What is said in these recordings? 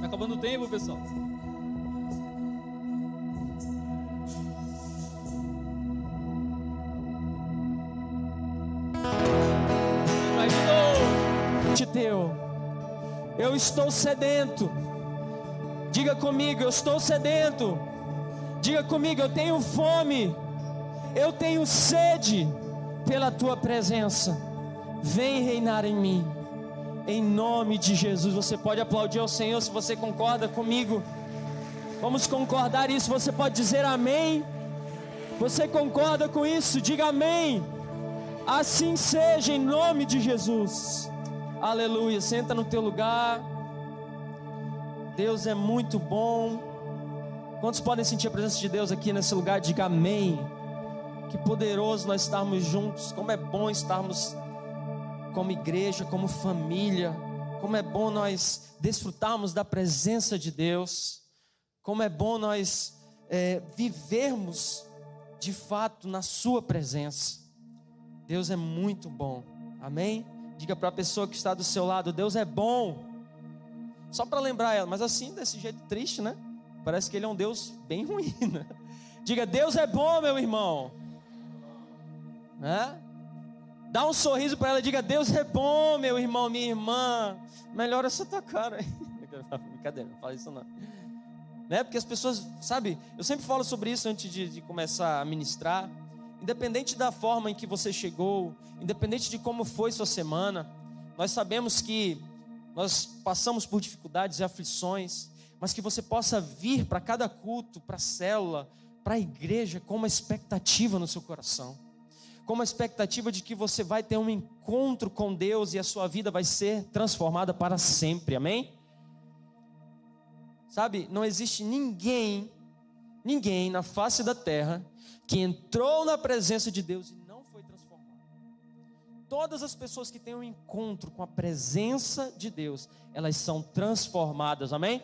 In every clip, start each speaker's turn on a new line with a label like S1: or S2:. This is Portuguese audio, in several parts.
S1: acabando o tempo, pessoal. Vai de novo.
S2: De teu, eu estou sedento. Diga comigo, eu estou sedento. Diga comigo, eu tenho fome. Eu tenho sede pela tua presença. Vem reinar em mim. Em nome de Jesus. Você pode aplaudir ao Senhor se você concorda comigo. Vamos concordar isso. Você pode dizer amém. Você concorda com isso? Diga amém. Assim seja, em nome de Jesus. Aleluia. Senta no teu lugar. Deus é muito bom. Quantos podem sentir a presença de Deus aqui nesse lugar? Diga amém. Que poderoso nós estarmos juntos. Como é bom estarmos como igreja, como família. Como é bom nós desfrutarmos da presença de Deus. Como é bom nós vivermos de fato na sua presença. Deus é muito bom. Amém? Diga para a pessoa que está do seu lado: Deus é bom. Só para lembrar ela, mas assim, desse jeito triste, né? Parece que Ele é um Deus bem ruim, né? Diga: Deus é bom, meu irmão. Dá um sorriso para ela e diga: Deus é bom, meu irmão, minha irmã. Melhora essa tua cara aí. Brincadeira, não fala isso não. Né? Porque as pessoas, sabe, eu sempre falo sobre isso antes de começar a ministrar. Independente da forma em que você chegou, independente de como foi sua semana, nós sabemos que nós passamos por dificuldades e aflições, mas que você possa vir para cada culto, para a célula, para a igreja com uma expectativa no seu coração, com uma expectativa de que você vai ter um encontro com Deus e a sua vida vai ser transformada para sempre, amém? Sabe, não existe ninguém na face da terra que entrou na presença de Deus e não foi transformado. Todas as pessoas que têm um encontro com a presença de Deus, elas são transformadas, amém?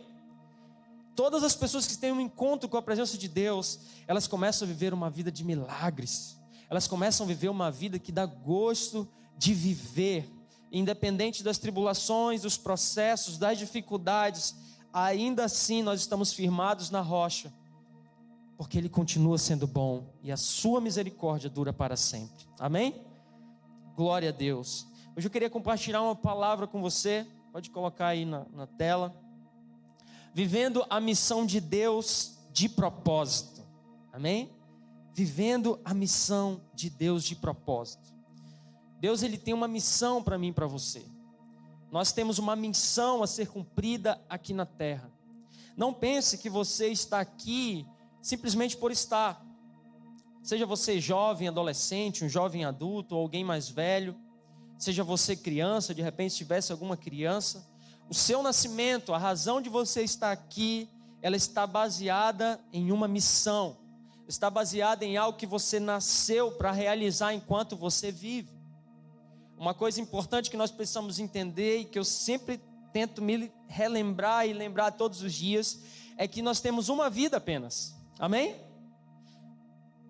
S2: Todas as pessoas que têm um encontro com a presença de Deus, elas começam a viver uma vida de milagres. Elas começam a viver uma vida que dá gosto de viver. Independente das tribulações, dos processos, das dificuldades, ainda assim nós estamos firmados na rocha, porque Ele continua sendo bom e a sua misericórdia dura para sempre, amém? Glória a Deus. Hoje eu queria compartilhar uma palavra com você, pode colocar aí na tela. Vivendo a missão de Deus de propósito, amém? Vivendo a missão de Deus de propósito. Deus, Ele tem uma missão para mim e para você. Nós temos uma missão a ser cumprida aqui na terra. Não pense que você está aqui simplesmente por estar. Seja você jovem, adolescente, um jovem adulto ou alguém mais velho, seja você criança, de repente se tivesse alguma criança, o seu nascimento, a razão de você estar aqui, ela está baseada em uma missão, está baseada em algo que você nasceu para realizar enquanto você vive. Uma coisa importante que nós precisamos entender e que eu sempre tento me relembrar e lembrar todos os dias, é que nós temos uma vida apenas, amém?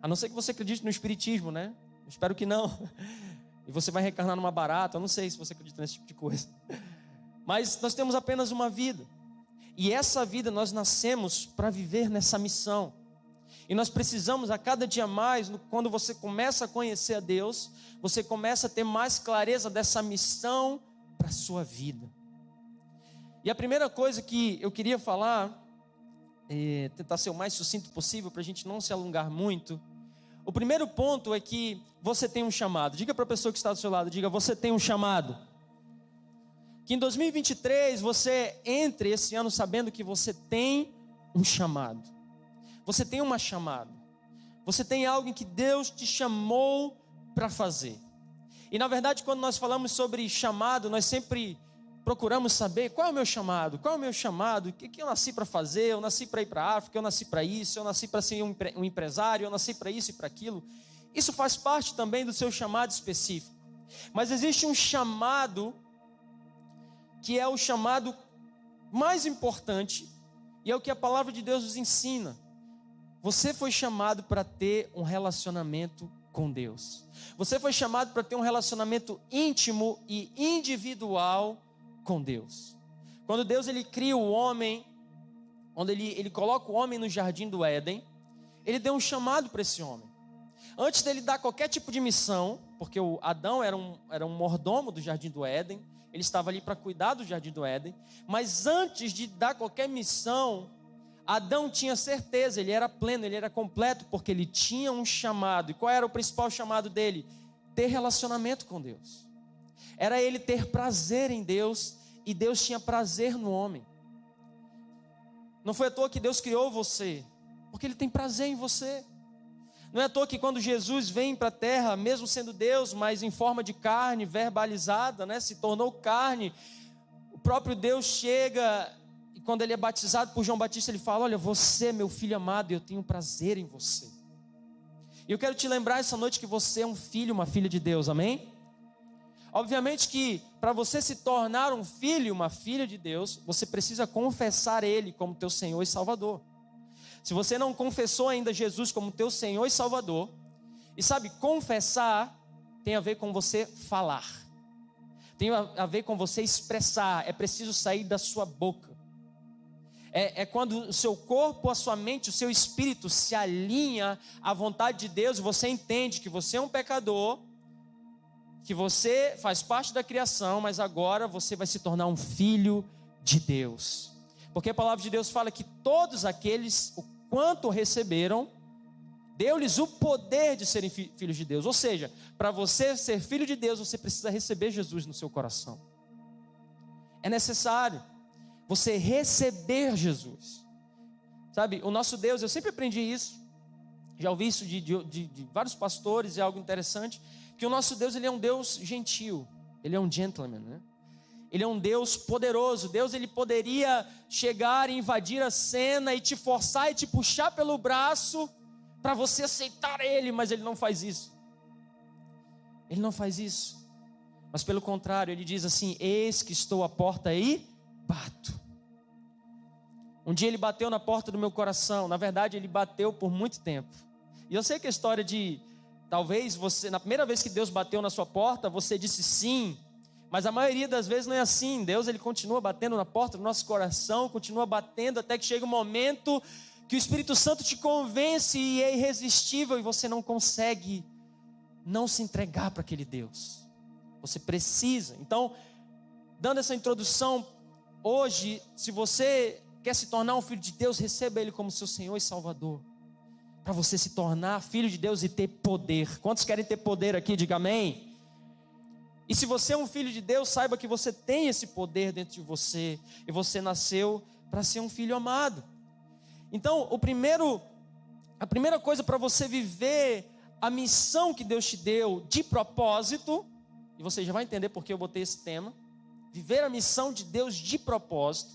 S2: A não ser que você acredite no espiritismo, né? Eu espero que não. E você vai reencarnar numa barata, eu não sei se você acredita nesse tipo de coisa. Mas nós temos apenas uma vida. E essa vida nós nascemos para viver nessa missão. E nós precisamos a cada dia mais, quando você começa a conhecer a Deus, você começa a ter mais clareza dessa missão para a sua vida. E a primeira coisa que eu queria falar, tentar ser o mais sucinto possível para a gente não se alongar muito. O primeiro ponto é que você tem um chamado. Diga para a pessoa que está do seu lado, diga: você tem um chamado. Que em 2023 você entre esse ano sabendo que você tem um chamado. Você tem uma chamada. Você tem algo em que Deus te chamou para fazer. E na verdade, quando nós falamos sobre chamado, nós sempre procuramos saber qual é o meu chamado. Qual é o meu chamado? O que eu nasci para fazer? Eu nasci para ir para a África, eu nasci para isso, eu nasci para ser um empresário, eu nasci para isso e para aquilo. Isso faz parte também do seu chamado específico. Mas existe um chamado que é o chamado mais importante, e é o que a palavra de Deus nos ensina. Você foi chamado para ter um relacionamento com Deus. Você foi chamado para ter um relacionamento íntimo e individual com Deus. Quando Deus ele cria o homem, quando ele coloca o homem no jardim do Éden, ele deu um chamado para esse homem. Antes dele dar qualquer tipo de missão, porque o Adão era um mordomo do jardim do Éden, ele estava ali para cuidar do jardim do Éden, mas antes de dar qualquer missão, Adão tinha certeza, ele era pleno, ele era completo, porque ele tinha um chamado. E qual era o principal chamado dele? Ter relacionamento com Deus. Era ele ter prazer em Deus, e Deus tinha prazer no homem. Não foi à toa que Deus criou você, porque Ele tem prazer em você. Não é à toa que quando Jesus vem para a terra, mesmo sendo Deus, mas em forma de carne, verbalizada, né, se tornou carne, o próprio Deus chega, e quando Ele é batizado por João Batista, Ele fala: olha, você é meu filho amado, e eu tenho prazer em você. E eu quero te lembrar essa noite que você é um filho, uma filha de Deus, amém? Obviamente que para você se tornar um filho, uma filha de Deus, você precisa confessar Ele como teu Senhor e Salvador. Se você não confessou ainda Jesus como teu Senhor e Salvador, e sabe, confessar tem a ver com você falar, tem a ver com você expressar, é preciso sair da sua boca. É quando o seu corpo, a sua mente, o seu espírito se alinha à vontade de Deus, e você entende que você é um pecador, que você faz parte da criação, mas agora você vai se tornar um filho de Deus. Porque a palavra de Deus fala que todos aqueles, o quanto receberam, deu-lhes o poder de serem filhos de Deus. Ou seja, para você ser filho de Deus, você precisa receber Jesus no seu coração. É necessário você receber Jesus. Sabe, o nosso Deus, eu sempre aprendi isso, já ouvi isso de vários pastores, é algo interessante, que o nosso Deus, Ele é um Deus gentil, Ele é um gentleman, né? Ele é um Deus poderoso. Deus, Ele poderia chegar e invadir a cena e te forçar e te puxar pelo braço para você aceitar Ele, mas Ele não faz isso. Ele não faz isso, mas pelo contrário, Ele diz assim: eis que estou à porta e bato. Um dia Ele bateu na porta do meu coração. Na verdade, Ele bateu por muito tempo. E eu sei que a história de, talvez você, na primeira vez que Deus bateu na sua porta, você disse sim, mas a maioria das vezes não é assim. Deus, Ele continua batendo na porta do nosso coração, continua batendo até que chega um momento que o Espírito Santo te convence e é irresistível, e você não consegue não se entregar para aquele Deus. Você precisa. Então, dando essa introdução, hoje, se você quer se tornar um filho de Deus, receba Ele como seu Senhor e Salvador, para você se tornar filho de Deus e ter poder. Quantos querem ter poder aqui? Diga amém. E se você é um filho de Deus, saiba que você tem esse poder dentro de você, e você nasceu para ser um filho amado. Então, a primeira coisa para você viver a missão que Deus te deu de propósito, e você já vai entender porque eu botei esse tema, viver a missão de Deus de propósito.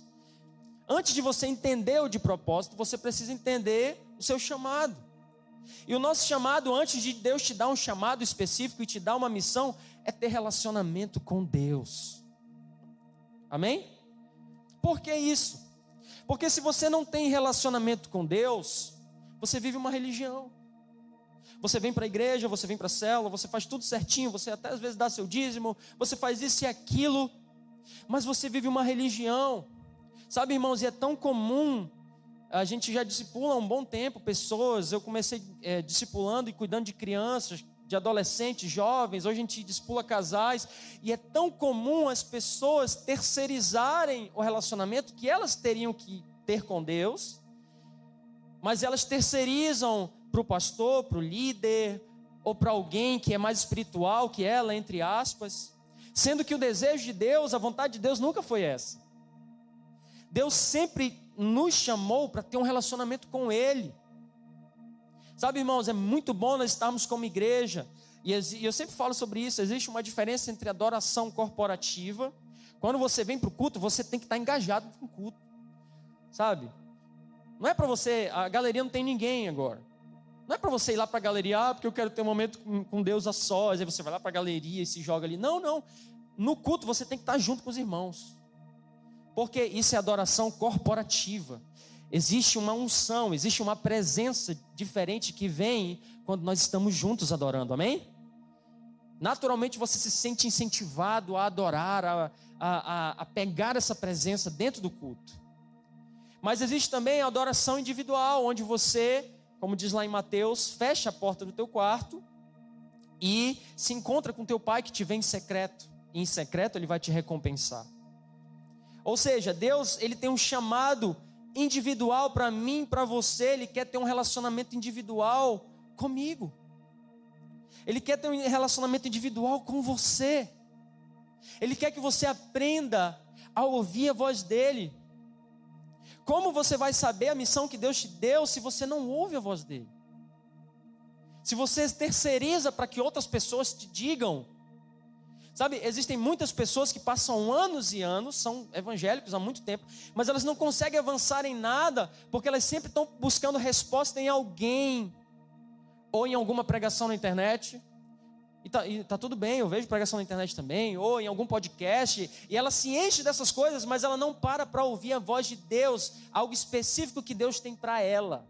S2: Antes de você entender o de propósito, você precisa entender o seu chamado. E o nosso chamado, antes de Deus te dar um chamado específico e te dar uma missão, é ter relacionamento com Deus. Amém? Por que isso? Porque se você não tem relacionamento com Deus, você vive uma religião. Você vem para a igreja, você vem para a célula, você faz tudo certinho, você até às vezes dá seu dízimo, você faz isso e aquilo, mas você vive uma religião. Sabe, irmãos, e é tão comum, a gente já discipula há um bom tempo pessoas. Eu comecei discipulando e cuidando de crianças, de adolescentes, jovens. Hoje a gente discipula casais, e é tão comum as pessoas terceirizarem o relacionamento que elas teriam que ter com Deus, mas elas terceirizam para o pastor, para o líder, ou para alguém que é mais espiritual que ela, entre aspas, sendo que o desejo de Deus, a vontade de Deus nunca foi essa. Deus sempre nos chamou para ter um relacionamento com Ele. Sabe, irmãos, é muito bom nós estarmos como igreja, e eu sempre falo sobre isso. Existe uma diferença entre adoração corporativa. Quando você vem para o culto, você tem que estar engajado com o culto, sabe? Não é para você, a galeria não tem ninguém agora. Não é para você ir lá para a galeria, porque eu quero ter um momento com Deus a sós, aí você vai lá para a galeria e se joga ali. Não, não. No culto você tem que estar junto com os irmãos, porque isso é adoração corporativa. Existe uma unção, existe uma presença diferente que vem quando nós estamos juntos adorando, amém? Naturalmente você se sente incentivado a adorar, a pegar essa presença dentro do culto. Mas existe também a adoração individual, onde você, como diz lá em Mateus, fecha a porta do teu quarto e se encontra com teu pai que te vê em secreto. E em secreto ele vai te recompensar. Ou seja, Deus, ele tem um chamado individual para mim, para você. Ele quer ter um relacionamento individual comigo. Ele quer ter um relacionamento individual com você. Ele quer que você aprenda a ouvir a voz dele. Como você vai saber a missão que Deus te deu se você não ouve a voz dele? Se você terceiriza para que outras pessoas te digam. Sabe, existem muitas pessoas que passam anos e anos, são evangélicos há muito tempo, mas elas não conseguem avançar em nada, porque elas sempre estão buscando resposta em alguém, ou em alguma pregação na internet. E tá tudo bem, eu vejo pregação na internet também, ou em algum podcast, e ela se enche dessas coisas, mas ela não para ouvir a voz de Deus, algo específico que Deus tem para ela.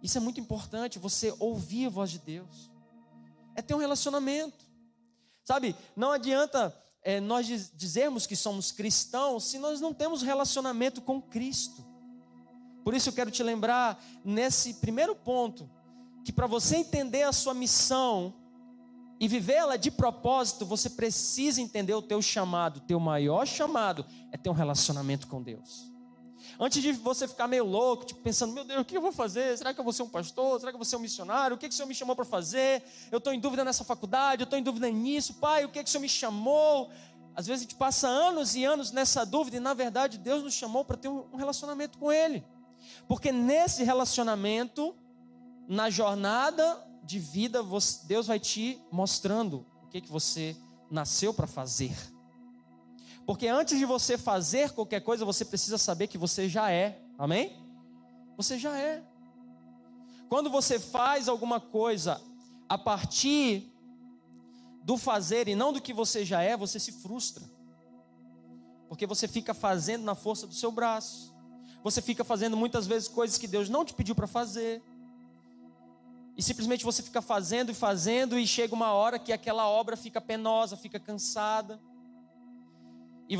S2: Isso é muito importante, você ouvir a voz de Deus. É ter um relacionamento. Sabe, não adianta nós dizermos que somos cristãos se nós não temos relacionamento com Cristo. Por isso eu quero te lembrar nesse primeiro ponto, que para você entender a sua missão e vivê-la de propósito, você precisa entender o teu chamado. O teu maior chamado é ter um relacionamento com Deus. Antes de você ficar meio louco, tipo, pensando, meu Deus, o que eu vou fazer? Será que eu vou ser um pastor? Será que eu vou ser um missionário? O que o Senhor me chamou para fazer? Eu estou em dúvida nessa faculdade, eu estou em dúvida nisso. Pai, o que o Senhor me chamou? Às vezes a gente passa anos e anos nessa dúvida e na verdade Deus nos chamou para ter um relacionamento com Ele. Porque nesse relacionamento, na jornada de vida, Deus vai te mostrando o que você nasceu para fazer. Porque antes de você fazer qualquer coisa, você precisa saber que você já é. Amém? Você já é. Quando você faz alguma coisa a partir do fazer e não do que você já é, você se frustra. Porque você fica fazendo na força do seu braço. Você fica fazendo muitas vezes coisas que Deus não te pediu para fazer. E simplesmente você fica fazendo e chega uma hora que aquela obra fica penosa, fica cansada. E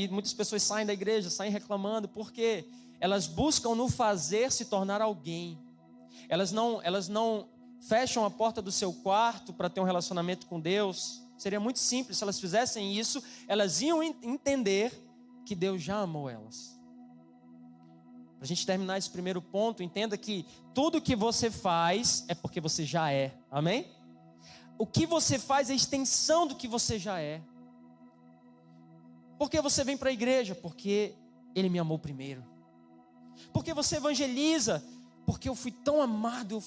S2: muitas pessoas saem da igreja, saem reclamando, porque elas buscam no fazer se tornar alguém. Elas não fecham a porta do seu quarto para ter um relacionamento com Deus. Seria muito simples, se elas fizessem isso, elas iam entender que Deus já amou elas. Para a gente terminar esse primeiro ponto, entenda que tudo que você faz é porque você já é, amém? O que você faz é a extensão do que você já é. Por que você vem para a igreja? Porque Ele me amou primeiro. Por que você evangeliza? Porque eu fui tão amado,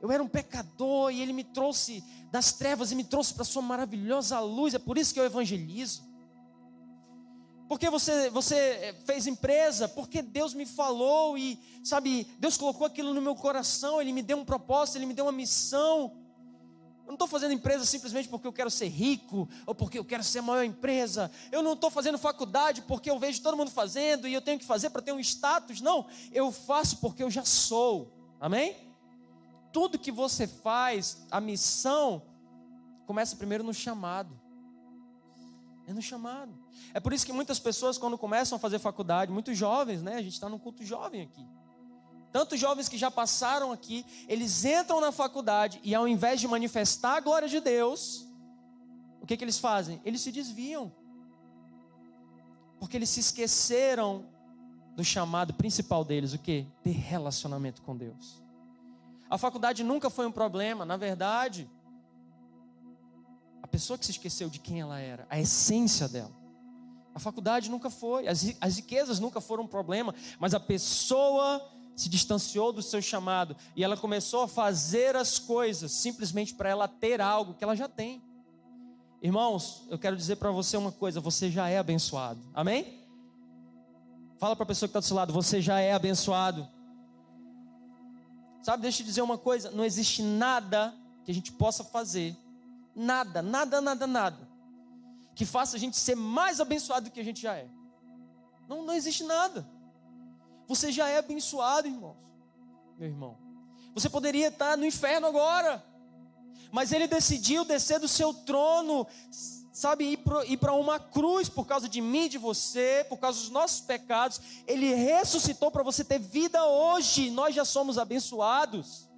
S2: eu era um pecador e Ele me trouxe das trevas e me trouxe para a sua maravilhosa luz. É por isso que eu evangelizo. Por que você fez empresa? Porque Deus me falou e, sabe, Deus colocou aquilo no meu coração, Ele me deu um propósito, Ele me deu uma missão. Eu não estou fazendo empresa simplesmente porque eu quero ser rico, ou porque eu quero ser a maior empresa. Eu não estou fazendo faculdade porque eu vejo todo mundo fazendo e eu tenho que fazer para ter um status. Não, eu faço porque eu já sou. Amém? Tudo que você faz, a missão, começa primeiro no chamado. É no chamado. É por isso que muitas pessoas, quando começam a fazer faculdade, muitos jovens, né? A gente está num culto jovem aqui. Tantos jovens que já passaram aqui, eles entram na faculdade e ao invés de manifestar a glória de Deus, o que eles fazem? Eles se desviam. Porque eles se esqueceram do chamado principal deles, o quê? Ter relacionamento com Deus. A faculdade nunca foi um problema, na verdade, a pessoa que se esqueceu de quem ela era, a essência dela. A faculdade nunca foi, as riquezas nunca foram um problema, mas a pessoa se distanciou do seu chamado e ela começou a fazer as coisas simplesmente para ela ter algo que ela já tem. Irmãos, eu quero dizer para você uma coisa: você já é abençoado, amém? Fala para a pessoa que está do seu lado: você já é abençoado. Sabe, deixa eu te dizer uma coisa: não existe nada que a gente possa fazer, nada, que faça a gente ser mais abençoado do que a gente já é. Não existe nada. Você já é abençoado, irmãos. Meu irmão, você poderia estar no inferno agora, Mas ele decidiu descer do seu trono, sabe, ir para uma cruz por causa de mim, de você, por causa dos nossos pecados. Ele ressuscitou para você ter vida hoje. Nós já somos abençoados.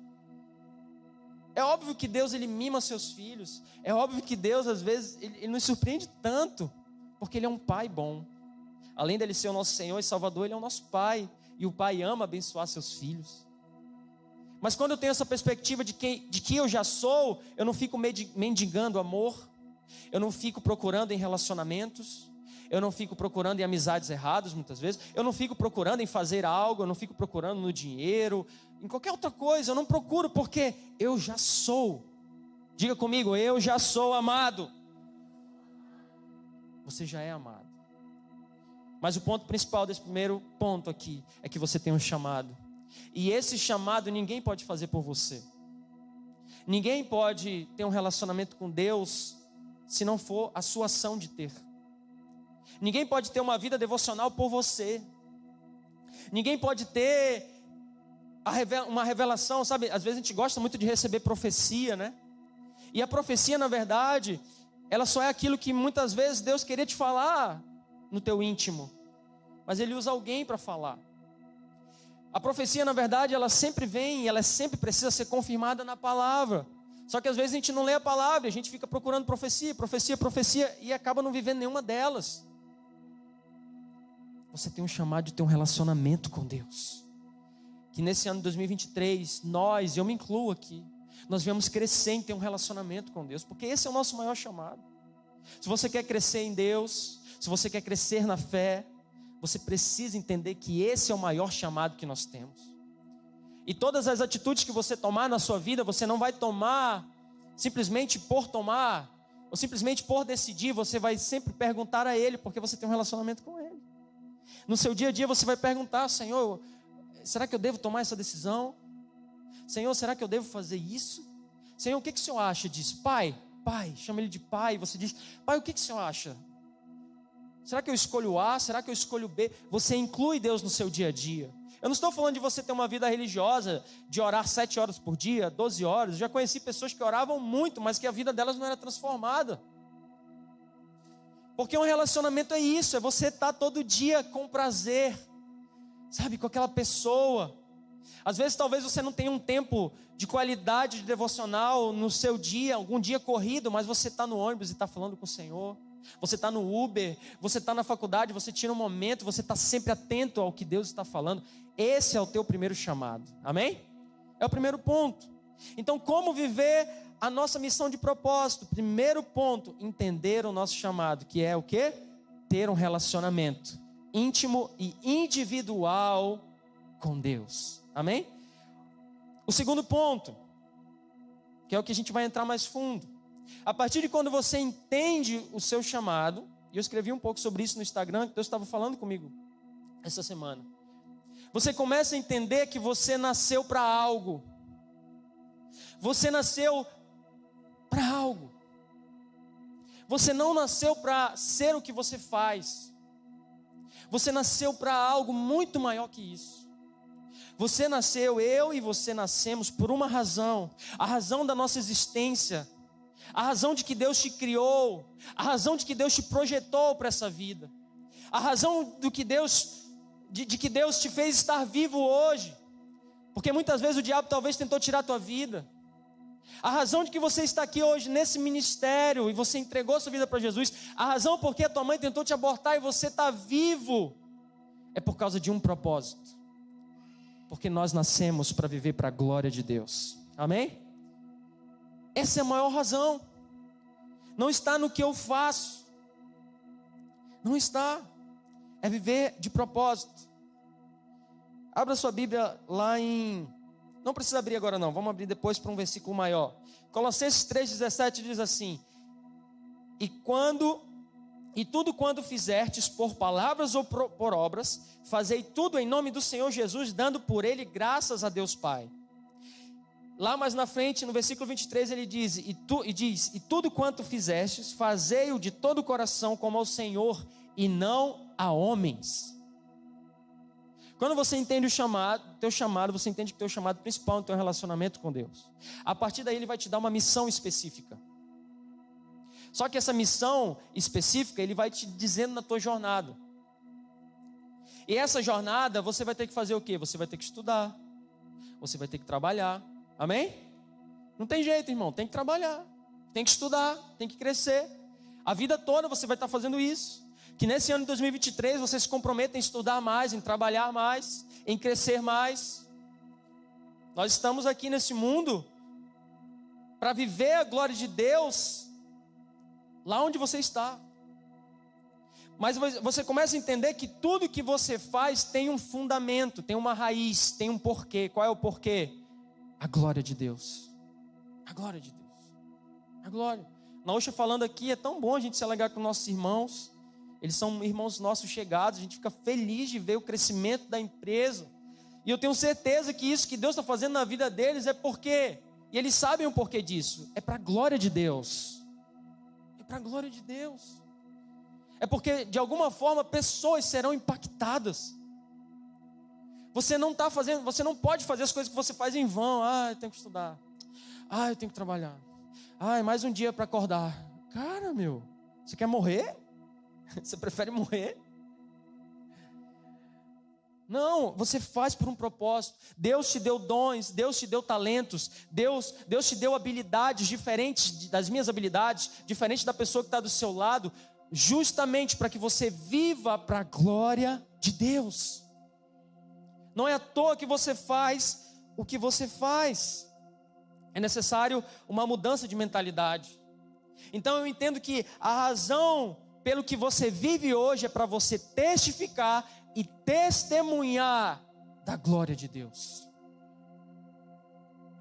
S2: É óbvio que Deus, ele mima seus filhos. É óbvio que Deus, às vezes, ele nos surpreende tanto, porque ele é um pai bom. Além dele ser o nosso Senhor e Salvador, ele é o nosso pai. E o pai ama abençoar seus filhos. Mas quando eu tenho essa perspectiva de que eu já sou, eu não fico mendigando amor. Eu não fico procurando em relacionamentos. Eu não fico procurando em amizades erradas, muitas vezes. Eu não fico procurando em fazer algo. Eu não fico procurando no dinheiro, em qualquer outra coisa. Eu não procuro, porque eu já sou. Diga comigo, eu já sou amado. Você já é amado. Mas o ponto principal desse primeiro ponto aqui é que você tem um chamado. E esse chamado ninguém pode fazer por você. Ninguém pode ter um relacionamento com Deus se não for a sua ação de ter. Ninguém pode ter uma vida devocional por você. Ninguém pode ter uma revelação, sabe? Às vezes a gente gosta muito de receber profecia, né? E a profecia, na verdade, ela só é aquilo que muitas vezes Deus queria te falar no teu íntimo. Mas Ele usa alguém para falar. A profecia, na verdade, ela sempre vem, ela sempre precisa ser confirmada na palavra. Só que às vezes a gente não lê a palavra, a gente fica procurando profecia, e acaba não vivendo nenhuma delas. Você tem um chamado de ter um relacionamento com Deus. Que nesse ano de 2023, nós, eu me incluo aqui, nós viemos crescer em ter um relacionamento com Deus, porque esse é o nosso maior chamado. Se você quer crescer em Deus, se você quer crescer na fé, você precisa entender que esse é o maior chamado que nós temos. E todas as atitudes que você tomar na sua vida, você não vai tomar simplesmente por tomar, ou simplesmente por decidir. Você vai sempre perguntar a Ele, porque você tem um relacionamento com Ele. No seu dia a dia você vai perguntar: Senhor, será que eu devo tomar essa decisão? Senhor, será que eu devo fazer isso? Senhor, o que o Senhor acha disso? Pai, chama Ele de pai. Você diz: Pai, o que o Senhor acha? Será que eu escolho A? Será que eu escolho B? Você inclui Deus no seu dia a dia. Eu não estou falando de você ter uma vida religiosa, de orar 7 horas por dia, 12 horas. Eu já conheci pessoas que oravam muito, mas que a vida delas não era transformada. Porque um relacionamento é isso, é você estar todo dia com prazer, sabe, com aquela pessoa. Às vezes talvez você não tenha um tempo de qualidade de devocional no seu dia, algum dia corrido, mas você está no ônibus e está falando com o Senhor. Você está no Uber, você está na faculdade, você tira um momento, você está sempre atento ao que Deus está falando. Esse é o teu primeiro chamado, amém? É o primeiro ponto. Então, como viver a nossa missão de propósito? Primeiro ponto, entender o nosso chamado, que é o quê? Ter um relacionamento íntimo e individual com Deus, amém? O segundo ponto, que é o que a gente vai entrar mais fundo. A partir de quando você entende o seu chamado, e eu escrevi um pouco sobre isso no Instagram, que Deus estava falando comigo essa semana. Você começa a entender que você nasceu para algo. Você nasceu para algo. Você não nasceu para ser o que você faz. Você nasceu para algo muito maior que isso. Você nasceu, eu e você nascemos por uma razão. A razão da nossa existência. A razão de que Deus te criou, a razão de que Deus te projetou para essa vida, a razão de que Deus te fez estar vivo hoje, porque muitas vezes o diabo talvez tentou tirar a tua vida. A razão de que você está aqui hoje nesse ministério e você entregou sua vida para Jesus, a razão por que a tua mãe tentou te abortar e você está vivo, é por causa de um propósito, porque nós nascemos para viver para a glória de Deus, amém? Essa é a maior razão. Não está no que eu faço. Não está. É viver de propósito. Abra sua Bíblia lá em... Não precisa abrir agora não. Vamos abrir depois para um versículo maior. Colossenses 3,17 diz assim: E tudo quando fizertes por palavras ou por obras, fazei tudo em nome do Senhor Jesus, dando por Ele graças a Deus Pai. Lá mais na frente, no versículo 23, ele diz: E tudo quanto fizestes, fazei-o de todo o coração como ao Senhor, e não a homens. Quando você entende o teu chamado, você entende que o teu chamado principal é o teu relacionamento com Deus. A partir daí ele vai te dar uma missão específica. Só que essa missão específica, ele vai te dizendo na tua jornada. E essa jornada, você vai ter que fazer o quê? Você vai ter que estudar. Você vai ter que trabalhar. Amém? Não tem jeito, irmão. Tem que trabalhar. Tem que estudar. Tem que crescer. A vida toda você vai estar fazendo isso. Que nesse ano de 2023 você se comprometa em estudar mais, em trabalhar mais, em crescer mais. Nós estamos aqui nesse mundo para viver a glória de Deus lá onde você está. Mas você começa a entender que tudo que você faz tem um fundamento, tem uma raiz, tem um porquê. Qual é o porquê? A glória de Deus. A glória de Deus. A glória. Naúcha falando aqui, é tão bom a gente se alegrar com nossos irmãos. Eles são irmãos nossos chegados, a gente fica feliz de ver o crescimento da empresa. E eu tenho certeza que isso que Deus está fazendo na vida deles é porque, e eles sabem o porquê disso, é para a glória de Deus. É para a glória de Deus. É porque, de alguma forma, pessoas serão impactadas. Você não pode fazer as coisas que você faz em vão. Eu tenho que estudar. Eu tenho que trabalhar. Mais um dia para acordar. Cara, você quer morrer? Você prefere morrer? Não, você faz por um propósito. Deus te deu dons, Deus te deu talentos, Deus te deu habilidades diferentes das minhas habilidades, diferente da pessoa que está do seu lado, justamente para que você viva para a glória de Deus. Não é à toa que você faz o que você faz. É necessário uma mudança de mentalidade. Então eu entendo que a razão pelo que você vive hoje é para você testificar e testemunhar da glória de Deus.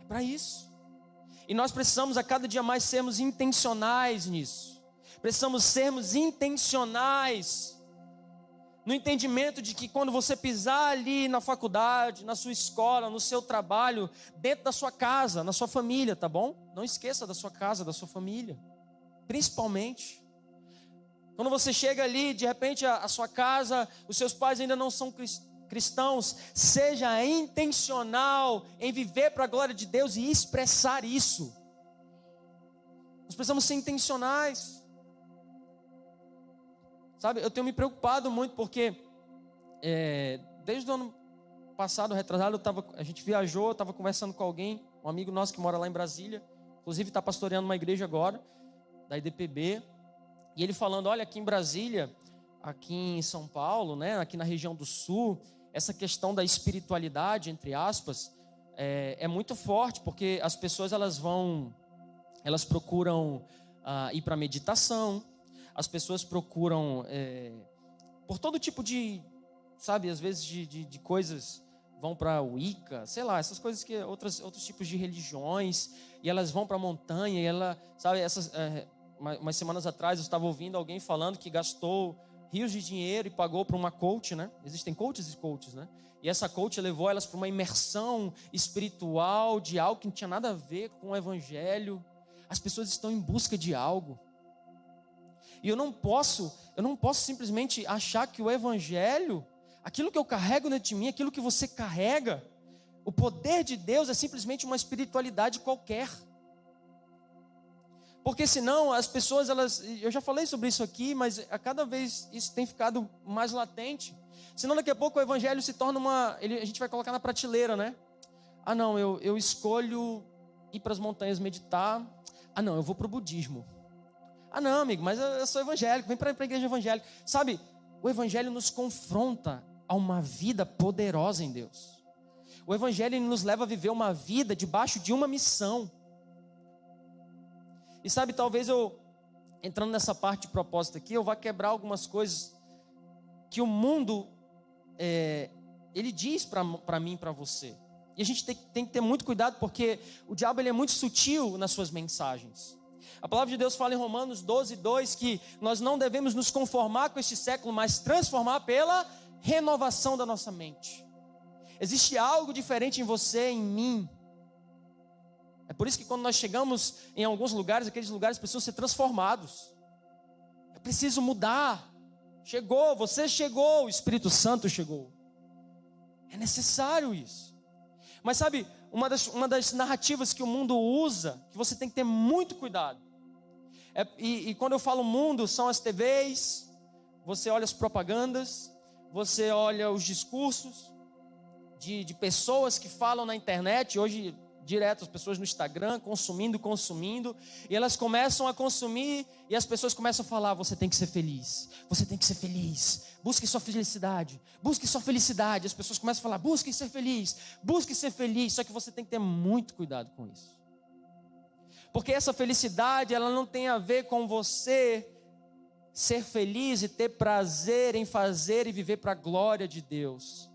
S2: É para isso. E nós precisamos a cada dia mais sermos intencionais nisso. Precisamos sermos intencionais no entendimento de que quando você pisar ali na faculdade, na sua escola, no seu trabalho, dentro da sua casa, na sua família, tá bom? Não esqueça da sua casa, da sua família. Principalmente. Quando você chega ali, de repente a sua casa, os seus pais ainda não são cristãos, seja intencional em viver para a glória de Deus e expressar isso. Nós precisamos ser intencionais. Sabe, eu tenho me preocupado muito porque desde o ano passado, retrasado, a gente viajou, eu estava conversando com alguém, um amigo nosso que mora lá em Brasília, inclusive está pastoreando uma igreja agora, da IDPB, e ele falando, olha, aqui em Brasília, aqui em São Paulo, né, aqui na região do Sul, essa questão da espiritualidade, entre aspas, é muito forte, porque as pessoas elas procuram ir para meditação, as pessoas procuram, por todo tipo de, sabe, às vezes de coisas, vão para o Wicca, sei lá, essas coisas que outros tipos de religiões, e elas vão para a montanha, e sabe, umas semanas atrás eu estava ouvindo alguém falando que gastou rios de dinheiro e pagou para uma coach, né? Existem coaches e coaches, né? E essa coach levou elas para uma imersão espiritual de algo que não tinha nada a ver com o evangelho. As pessoas estão em busca de algo. E eu não posso simplesmente achar que o evangelho, aquilo que eu carrego dentro de mim, aquilo que você carrega, o poder de Deus é simplesmente uma espiritualidade qualquer. Porque senão as pessoas, eu já falei sobre isso aqui, mas a cada vez isso tem ficado mais latente. Senão daqui a pouco o evangelho se torna a gente vai colocar na prateleira, né? Não, eu escolho ir para as montanhas meditar. Não, eu vou para o budismo. Não, amigo, mas eu sou evangélico, vem para a igreja evangélica. Sabe, o evangelho nos confronta a uma vida poderosa em Deus. O evangelho nos leva a viver uma vida debaixo de uma missão. E sabe, talvez eu, entrando nessa parte de propósito aqui, eu vá quebrar algumas coisas que o mundo, ele diz para mim e para você. E a gente tem que ter muito cuidado, porque o diabo ele é muito sutil nas suas mensagens. A palavra de Deus fala em Romanos 12:2 que nós não devemos nos conformar com este século, mas transformar pela renovação da nossa mente. Existe algo diferente em você, em mim. É por isso que quando nós chegamos em alguns lugares, aqueles lugares precisam ser transformados. É preciso mudar. Você chegou, o Espírito Santo chegou. É necessário isso. Mas sabe, uma das narrativas que o mundo usa, que você tem que ter muito cuidado. E quando eu falo mundo, são as TVs, você olha as propagandas, você olha os discursos de pessoas que falam na internet, hoje direto as pessoas no Instagram, consumindo, e elas começam a consumir, e as pessoas começam a falar, você tem que ser feliz, busque sua felicidade, as pessoas começam a falar, busque ser feliz, só que você tem que ter muito cuidado com isso, porque essa felicidade, ela não tem a ver com você ser feliz e ter prazer em fazer e viver para a glória de Deus,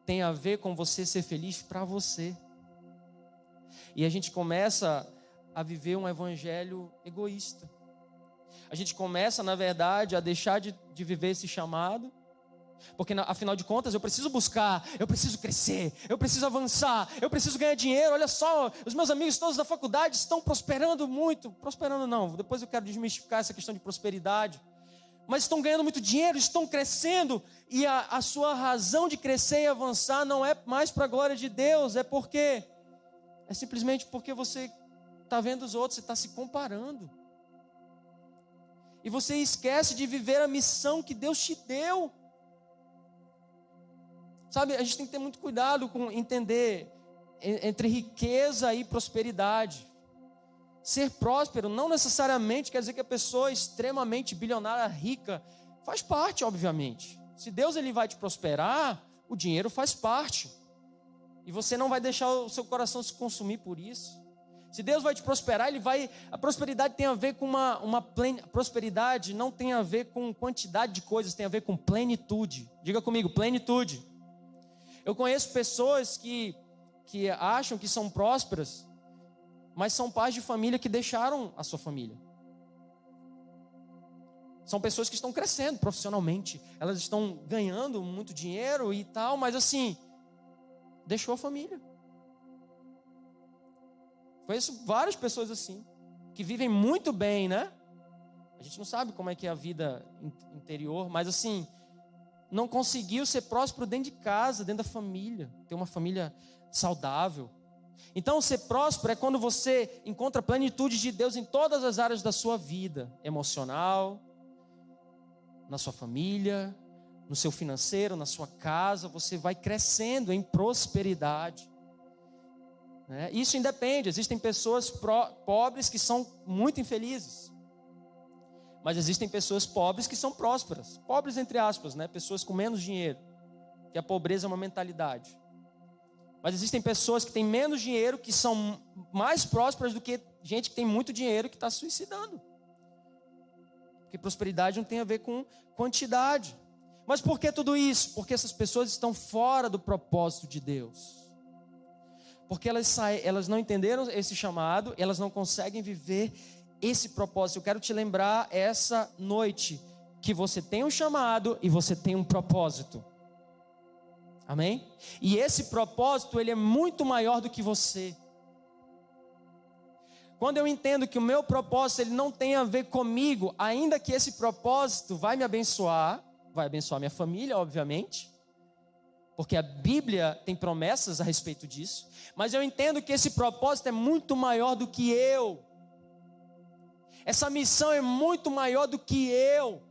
S2: tem a ver com você ser feliz para você. E a gente começa a viver um evangelho egoísta. A gente começa, na verdade, a deixar de viver esse chamado. Porque, afinal de contas, eu preciso buscar, eu preciso crescer, eu preciso avançar, eu preciso ganhar dinheiro. Olha só, os meus amigos todos da faculdade estão prosperando muito. Prosperando não, depois eu quero desmistificar essa questão de prosperidade. Mas estão ganhando muito dinheiro, estão crescendo. E a sua razão de crescer e avançar não é mais para a glória de Deus. É simplesmente porque você está vendo os outros, você está se comparando. E você esquece de viver a missão que Deus te deu. Sabe, a gente tem que ter muito cuidado com entender entre riqueza e prosperidade. Ser próspero não necessariamente quer dizer que a pessoa extremamente bilionária, rica, faz parte, obviamente. Se Deus ele vai te prosperar, o dinheiro faz parte. E você não vai deixar o seu coração se consumir por isso. Se Deus vai te prosperar, a prosperidade tem a ver com prosperidade não tem a ver com quantidade de coisas, tem a ver com plenitude. Diga comigo, plenitude. Eu conheço pessoas que acham que são prósperas, mas são pais de família que deixaram a sua família. São pessoas que estão crescendo profissionalmente, elas estão ganhando muito dinheiro e tal, mas assim, deixou a família. Conheço várias pessoas assim, que vivem muito bem, né? A gente não sabe como é que é a vida interior, mas assim, não conseguiu ser próspero dentro de casa, dentro da família, ter uma família saudável. Então, ser próspero é quando você encontra a plenitude de Deus em todas as áreas da sua vida, emocional, na sua família, no seu financeiro, na sua casa, você vai crescendo em prosperidade. Né? Isso independe, existem pessoas pobres que são muito infelizes, mas existem pessoas pobres que são prósperas, pobres entre aspas, né? Pessoas com menos dinheiro, que a pobreza é uma mentalidade. Mas existem pessoas que têm menos dinheiro, que são mais prósperas do que gente que tem muito dinheiro que está se suicidando. Porque prosperidade não tem a ver com quantidade. Mas por que tudo isso? Porque essas pessoas estão fora do propósito de Deus. Porque elas não entenderam esse chamado, elas não conseguem viver esse propósito. Eu quero te lembrar essa noite que você tem um chamado e você tem um propósito. Amém? E esse propósito, ele é muito maior do que você. Quando eu entendo que o meu propósito, ele não tem a ver comigo, ainda que esse propósito vai me abençoar, vai abençoar minha família, obviamente, porque a Bíblia tem promessas a respeito disso, mas eu entendo que esse propósito é muito maior do que eu. Essa missão é muito maior do que eu.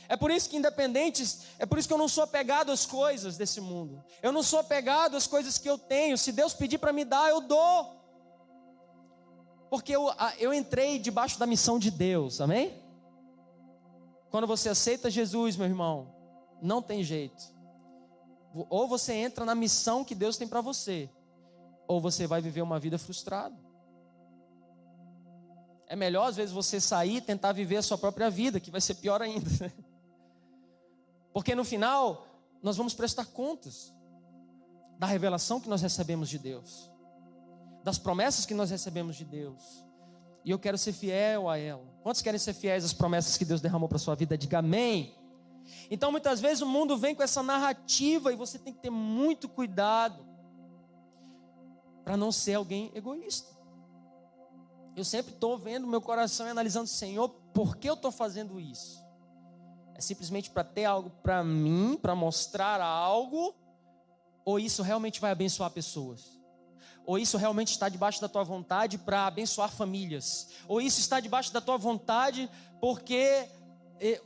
S2: É por isso que é por isso que eu não sou apegado às coisas desse mundo. Eu não sou apegado às coisas que eu tenho. Se Deus pedir para me dar, eu dou. Porque eu entrei debaixo da missão de Deus, amém? Quando você aceita Jesus, meu irmão, não tem jeito. Ou você entra na missão que Deus tem para você, ou você vai viver uma vida frustrada. É melhor às vezes você sair e tentar viver a sua própria vida, que vai ser pior ainda. Porque no final, nós vamos prestar contas da revelação que nós recebemos de Deus, das promessas que nós recebemos de Deus. E eu quero ser fiel a ela. Quantos querem ser fiéis às promessas que Deus derramou para a sua vida? Diga amém. Então muitas vezes o mundo vem com essa narrativa e você tem que ter muito cuidado para não ser alguém egoísta. Eu sempre estou vendo meu coração e analisando, Senhor, por que eu estou fazendo isso? É simplesmente para ter algo para mim, para mostrar algo, ou isso realmente vai abençoar pessoas? Ou isso realmente está debaixo da tua vontade para abençoar famílias? Ou isso está debaixo da tua vontade porque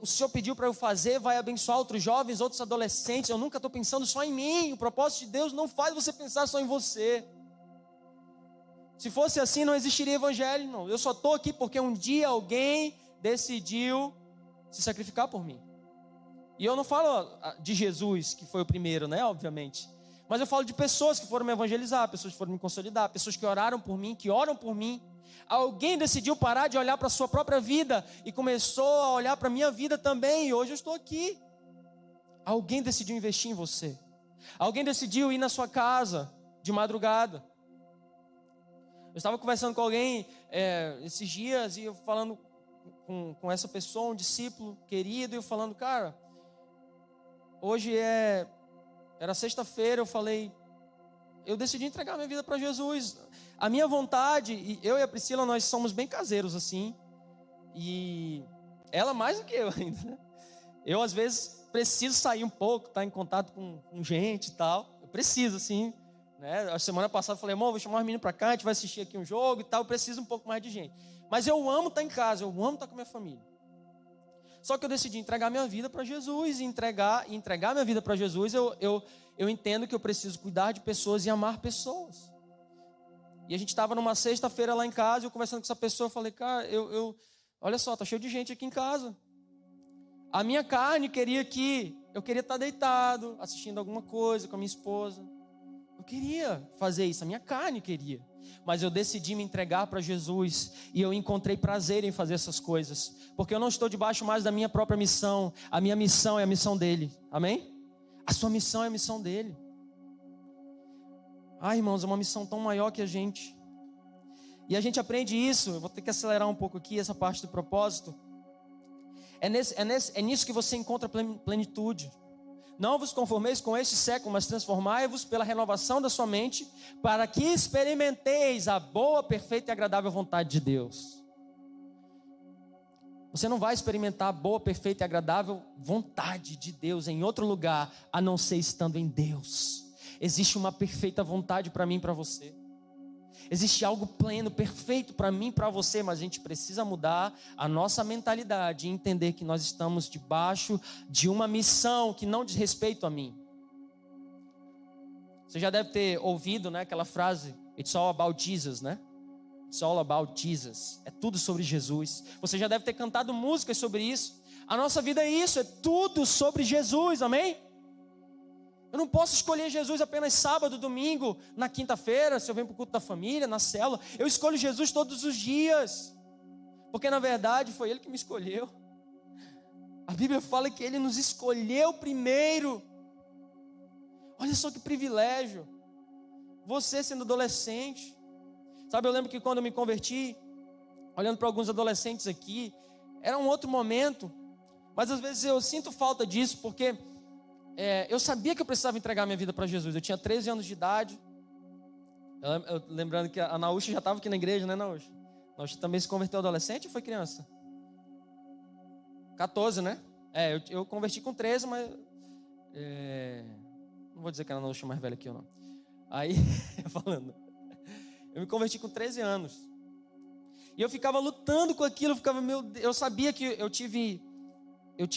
S2: o Senhor pediu para eu fazer, vai abençoar outros jovens, outros adolescentes? Eu nunca estou pensando só em mim. O propósito de Deus não faz você pensar só em você. Se fosse assim, não existiria evangelho, não. Eu só estou aqui porque um dia alguém decidiu se sacrificar por mim. E eu não falo de Jesus, que foi o primeiro, né, obviamente. Mas eu falo de pessoas que foram me evangelizar, pessoas que foram me consolidar, pessoas que oraram por mim, que oram por mim. Alguém decidiu parar de olhar para a sua própria vida e começou a olhar para a minha vida também, e hoje eu estou aqui. Alguém decidiu investir em você. Alguém decidiu ir na sua casa de madrugada. Eu estava conversando com alguém esses dias, e eu falando com essa pessoa, um discípulo querido, e eu falando, cara, hoje era sexta-feira, eu falei, eu decidi entregar minha vida para Jesus. A minha vontade, e eu e a Priscila, nós somos bem caseiros assim, e ela mais do que eu ainda, né? Eu às vezes preciso sair um pouco, estar em contato com gente e tal, eu preciso assim, né? A semana passada eu falei, amor, vou chamar os meninos para cá, a gente vai assistir aqui um jogo e tal, eu preciso um pouco mais de gente. Mas eu amo estar em casa, eu amo estar com a minha família. Só que eu decidi entregar minha vida para Jesus, e entregar minha vida para Jesus, eu entendo que eu preciso cuidar de pessoas e amar pessoas. E a gente estava numa sexta-feira lá em casa, eu conversando com essa pessoa, eu falei, cara, olha só, tá cheio de gente aqui em casa. A minha carne eu queria estar deitado, assistindo alguma coisa com a minha esposa. Eu queria fazer isso, a minha carne queria. Mas eu decidi me entregar para Jesus, e eu encontrei prazer em fazer essas coisas, porque eu não estou debaixo mais da minha própria missão. A minha missão é a missão dele, amém? A sua missão é a missão dele. Ai, irmãos, é uma missão tão maior que a gente. E a gente aprende isso, eu vou ter que acelerar um pouco aqui essa parte do propósito. É nisso que você encontra plenitude. Não vos conformeis com este século, mas transformai-vos pela renovação da sua mente, para que experimenteis a boa, perfeita e agradável vontade de Deus. Você não vai experimentar a boa, perfeita e agradável vontade de Deus em outro lugar, a não ser estando em Deus. Existe uma perfeita vontade para mim e para você. Existe algo pleno, perfeito para mim e para você, mas a gente precisa mudar a nossa mentalidade e entender que nós estamos debaixo de uma missão que não diz respeito a mim. Você já deve ter ouvido, né, aquela frase, It's all about Jesus, né? It's all about Jesus. É tudo sobre Jesus. Você já deve ter cantado músicas sobre isso. A nossa vida é isso, é tudo sobre Jesus, amém? Eu não posso escolher Jesus apenas sábado, domingo, na quinta-feira, se eu venho para o culto da família, na célula. Eu escolho Jesus todos os dias, porque na verdade foi Ele que me escolheu. A Bíblia fala que Ele nos escolheu primeiro. Olha só que privilégio. Você sendo adolescente. Sabe, eu lembro que quando eu me converti, olhando para alguns adolescentes aqui, era um outro momento, mas às vezes eu sinto falta disso, porque eu sabia que eu precisava entregar minha vida para Jesus. Eu tinha 13 anos de idade. Lembrando que a Naúcha já estava aqui na igreja, né, Naúcha? Naúcha também se converteu adolescente ou foi criança? 14, né? Eu converti com 13, mas não vou dizer que a Naúcha é mais velha que eu, não. Aí, falando, eu me converti com 13 anos. E eu ficava lutando com aquilo, eu sabia que eu tive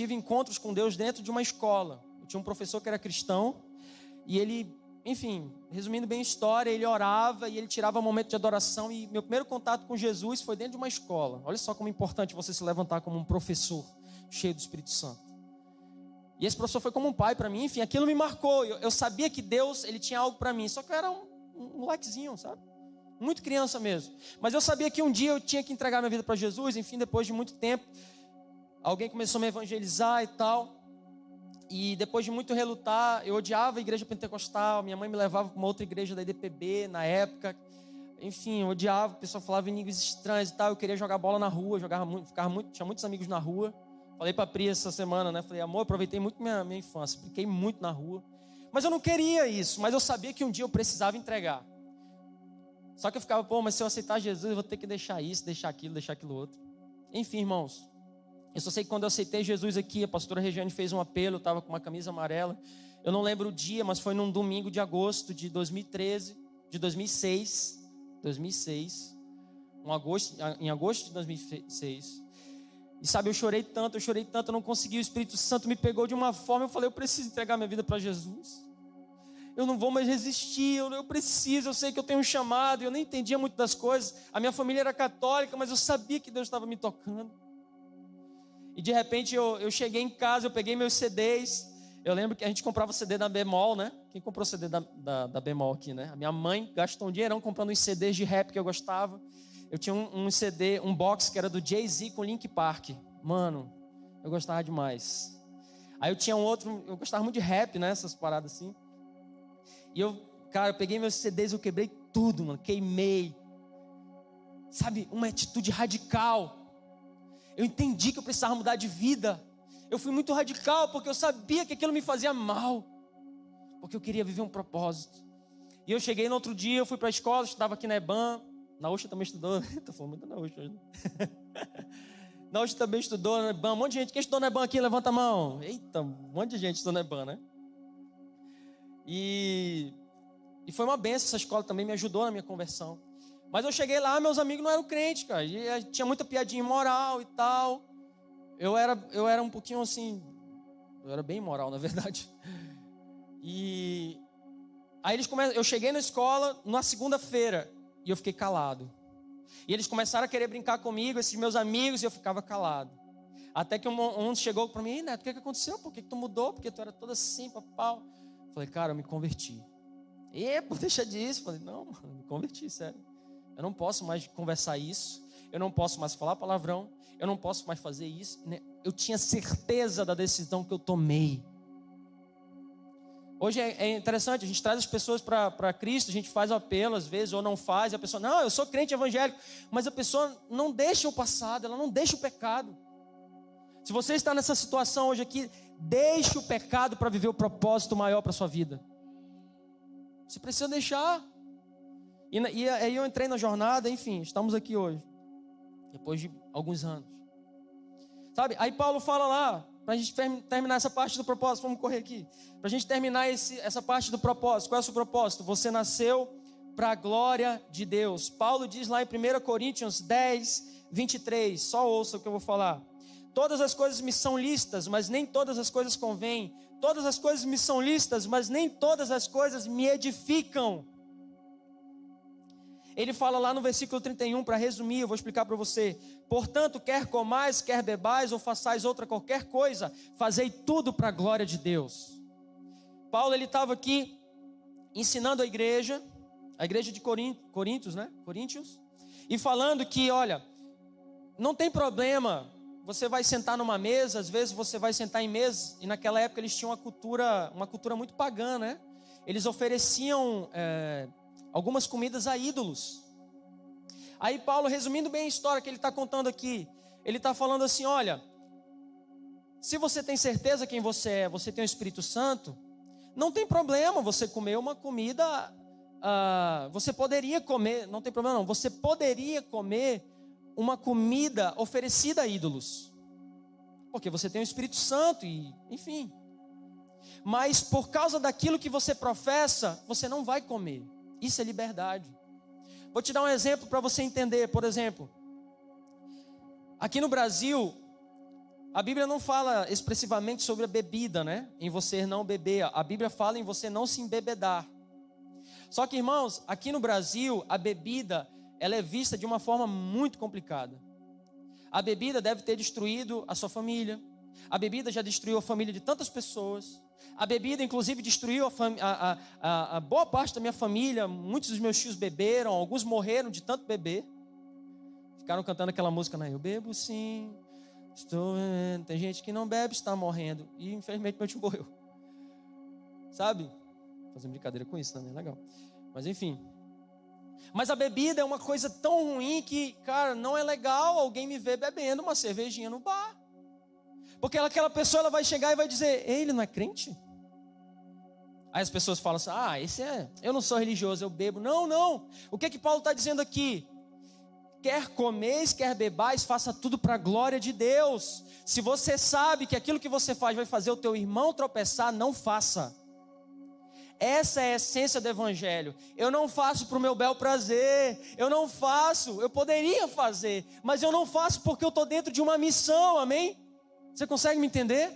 S2: encontros com Deus dentro de uma escola. Tinha um professor que era cristão, e ele, enfim, resumindo bem a história, ele orava e ele tirava um momento de adoração, e meu primeiro contato com Jesus foi dentro de uma escola. Olha só como é importante você se levantar como um professor cheio do Espírito Santo. E esse professor foi como um pai para mim, enfim, aquilo me marcou. Eu sabia que Deus, Ele tinha algo para mim, só que eu era um molequezinho, sabe? Muito criança mesmo. Mas eu sabia que um dia eu tinha que entregar minha vida para Jesus, enfim, depois de muito tempo, alguém começou a me evangelizar e tal. E depois de muito relutar, eu odiava a igreja pentecostal. Minha mãe me levava para uma outra igreja da IDPB na época. Enfim, eu odiava, o pessoal falava em línguas estranhas e tal. Eu queria jogar bola na rua, tinha muitos amigos na rua. Falei para a Pri essa semana, né? Falei, amor, aproveitei muito minha infância, brinquei muito na rua. Mas eu não queria isso, mas eu sabia que um dia eu precisava entregar. Só que eu ficava, mas se eu aceitar Jesus, eu vou ter que deixar isso, deixar aquilo outro. Enfim, irmãos. Eu só sei que quando eu aceitei Jesus aqui, a pastora Regiane fez um apelo, eu estava com uma camisa amarela. Eu não lembro o dia, mas foi num domingo de agosto de 2006. Em agosto de 2006. E sabe, eu chorei tanto, eu não consegui. O Espírito Santo me pegou de uma forma, eu falei, eu preciso entregar minha vida para Jesus. Eu não vou mais resistir, eu preciso, eu sei que eu tenho um chamado. Eu nem entendia muito das coisas. A minha família era católica, mas eu sabia que Deus estava me tocando. E de repente eu cheguei em casa, eu peguei meus CDs. Eu lembro que a gente comprava CD da Bemol, né? Quem comprou CD da Bemol aqui, né? A minha mãe gastou um dinheirão comprando uns CDs de rap que eu gostava. Eu tinha um CD, um box que era do Jay-Z com Linkin Park. Mano, eu gostava demais. Aí eu tinha um outro, eu gostava muito de rap, né? Essas paradas assim. E eu peguei meus CDs, eu quebrei tudo, mano. Queimei. Sabe, uma atitude radical. Eu entendi que eu precisava mudar de vida. Eu fui muito radical porque eu sabia que aquilo me fazia mal. Porque eu queria viver um propósito. E eu cheguei no outro dia, eu fui para a escola, estudava aqui na EBAN. Na USP também estudou. Estou falando muito na USP hoje. Na USP também estudou na EBAN. Um monte de gente. Quem estudou na EBAN aqui, levanta a mão. Eita, um monte de gente estudou na EBAN, né? E foi uma benção, essa escola também me ajudou na minha conversão. Mas eu cheguei lá, meus amigos não eram crentes, cara. E tinha muita piadinha imoral e tal. Eu era um pouquinho assim, eu era bem imoral, na verdade. E aí eu cheguei na escola na segunda-feira e eu fiquei calado. E eles começaram a querer brincar comigo, esses meus amigos, e eu ficava calado. Até que um chegou para mim, ei, Neto, o que aconteceu? Por que tu mudou? Porque tu era todo assim, papau. Falei, cara, eu me converti. Pô, deixa disso. Falei, não, mano, me converti, sério. Eu não posso mais conversar isso. Eu não posso mais falar palavrão. Eu não posso mais fazer isso. Eu tinha certeza da decisão que eu tomei. Hoje é interessante, a gente traz as pessoas para Cristo, a gente faz o apelo às vezes, ou não faz. A pessoa, não, eu sou crente evangélico. Mas a pessoa não deixa o passado, ela não deixa o pecado. Se você está nessa situação hoje aqui, deixe o pecado para viver o propósito maior para a sua vida. Você precisa deixar. E aí eu entrei na jornada, enfim, estamos aqui hoje. Depois de alguns anos. Sabe, aí Paulo fala lá, para a gente terminar essa parte do propósito, vamos correr aqui. Para a gente terminar essa parte do propósito, qual é o seu propósito? Você nasceu para a glória de Deus. Paulo diz lá em 1 Coríntios 10, 23, só ouça o que eu vou falar. Todas as coisas me são lícitas, mas nem todas as coisas convêm. Todas as coisas me são lícitas, mas nem todas as coisas me edificam. Ele fala lá no versículo 31, para resumir, eu vou explicar para você. Portanto, quer comais, quer bebais, ou façais outra qualquer coisa, fazei tudo para a glória de Deus. Paulo, ele estava aqui ensinando a igreja de Coríntios, né? Coríntios, e falando que, olha, não tem problema, você vai sentar numa mesa, às vezes você vai sentar em mesa, e naquela época eles tinham uma cultura muito pagã, né? Eles ofereciam algumas comidas a ídolos. Aí Paulo, resumindo bem a história que ele está contando aqui, ele está falando assim, olha, se você tem certeza quem você é, você tem o Espírito Santo, não tem problema você comer uma comida, você poderia comer, não tem problema não, você poderia comer uma comida oferecida a ídolos, porque você tem o Espírito Santo e, enfim, mas por causa daquilo que você professa, você não vai comer. Isso é liberdade. Vou te dar um exemplo para você entender. Por exemplo, aqui no Brasil, a Bíblia não fala expressivamente sobre a bebida, né? Em você não beber. A Bíblia fala em você não se embebedar. Só que, irmãos, aqui no Brasil, a bebida, ela é vista de uma forma muito complicada. A bebida deve ter destruído a sua família. A bebida já destruiu a família de tantas pessoas. A bebida, inclusive, destruiu a boa parte da minha família. Muitos dos meus tios beberam, alguns morreram de tanto beber. Ficaram cantando aquela música, né? Eu bebo sim, estou bebendo. Tem gente que não bebe, está morrendo. E, infelizmente, meu tio morreu. Sabe? Fazer brincadeira com isso também, legal. Mas, enfim. Mas a bebida é uma coisa tão ruim que, cara, não é legal alguém me ver bebendo uma cervejinha no bar. Porque aquela pessoa, ela vai chegar e vai dizer, ele não é crente? Aí as pessoas falam assim, eu não sou religioso, eu bebo. Não. O que Paulo está dizendo aqui? Quer comeis, quer bebais, faça tudo para a glória de Deus. Se você sabe que aquilo que você faz vai fazer o teu irmão tropeçar, não faça. Essa é a essência do evangelho. Eu não faço para o meu bel prazer, eu poderia fazer, mas eu não faço porque eu estou dentro de uma missão, amém? Você consegue me entender?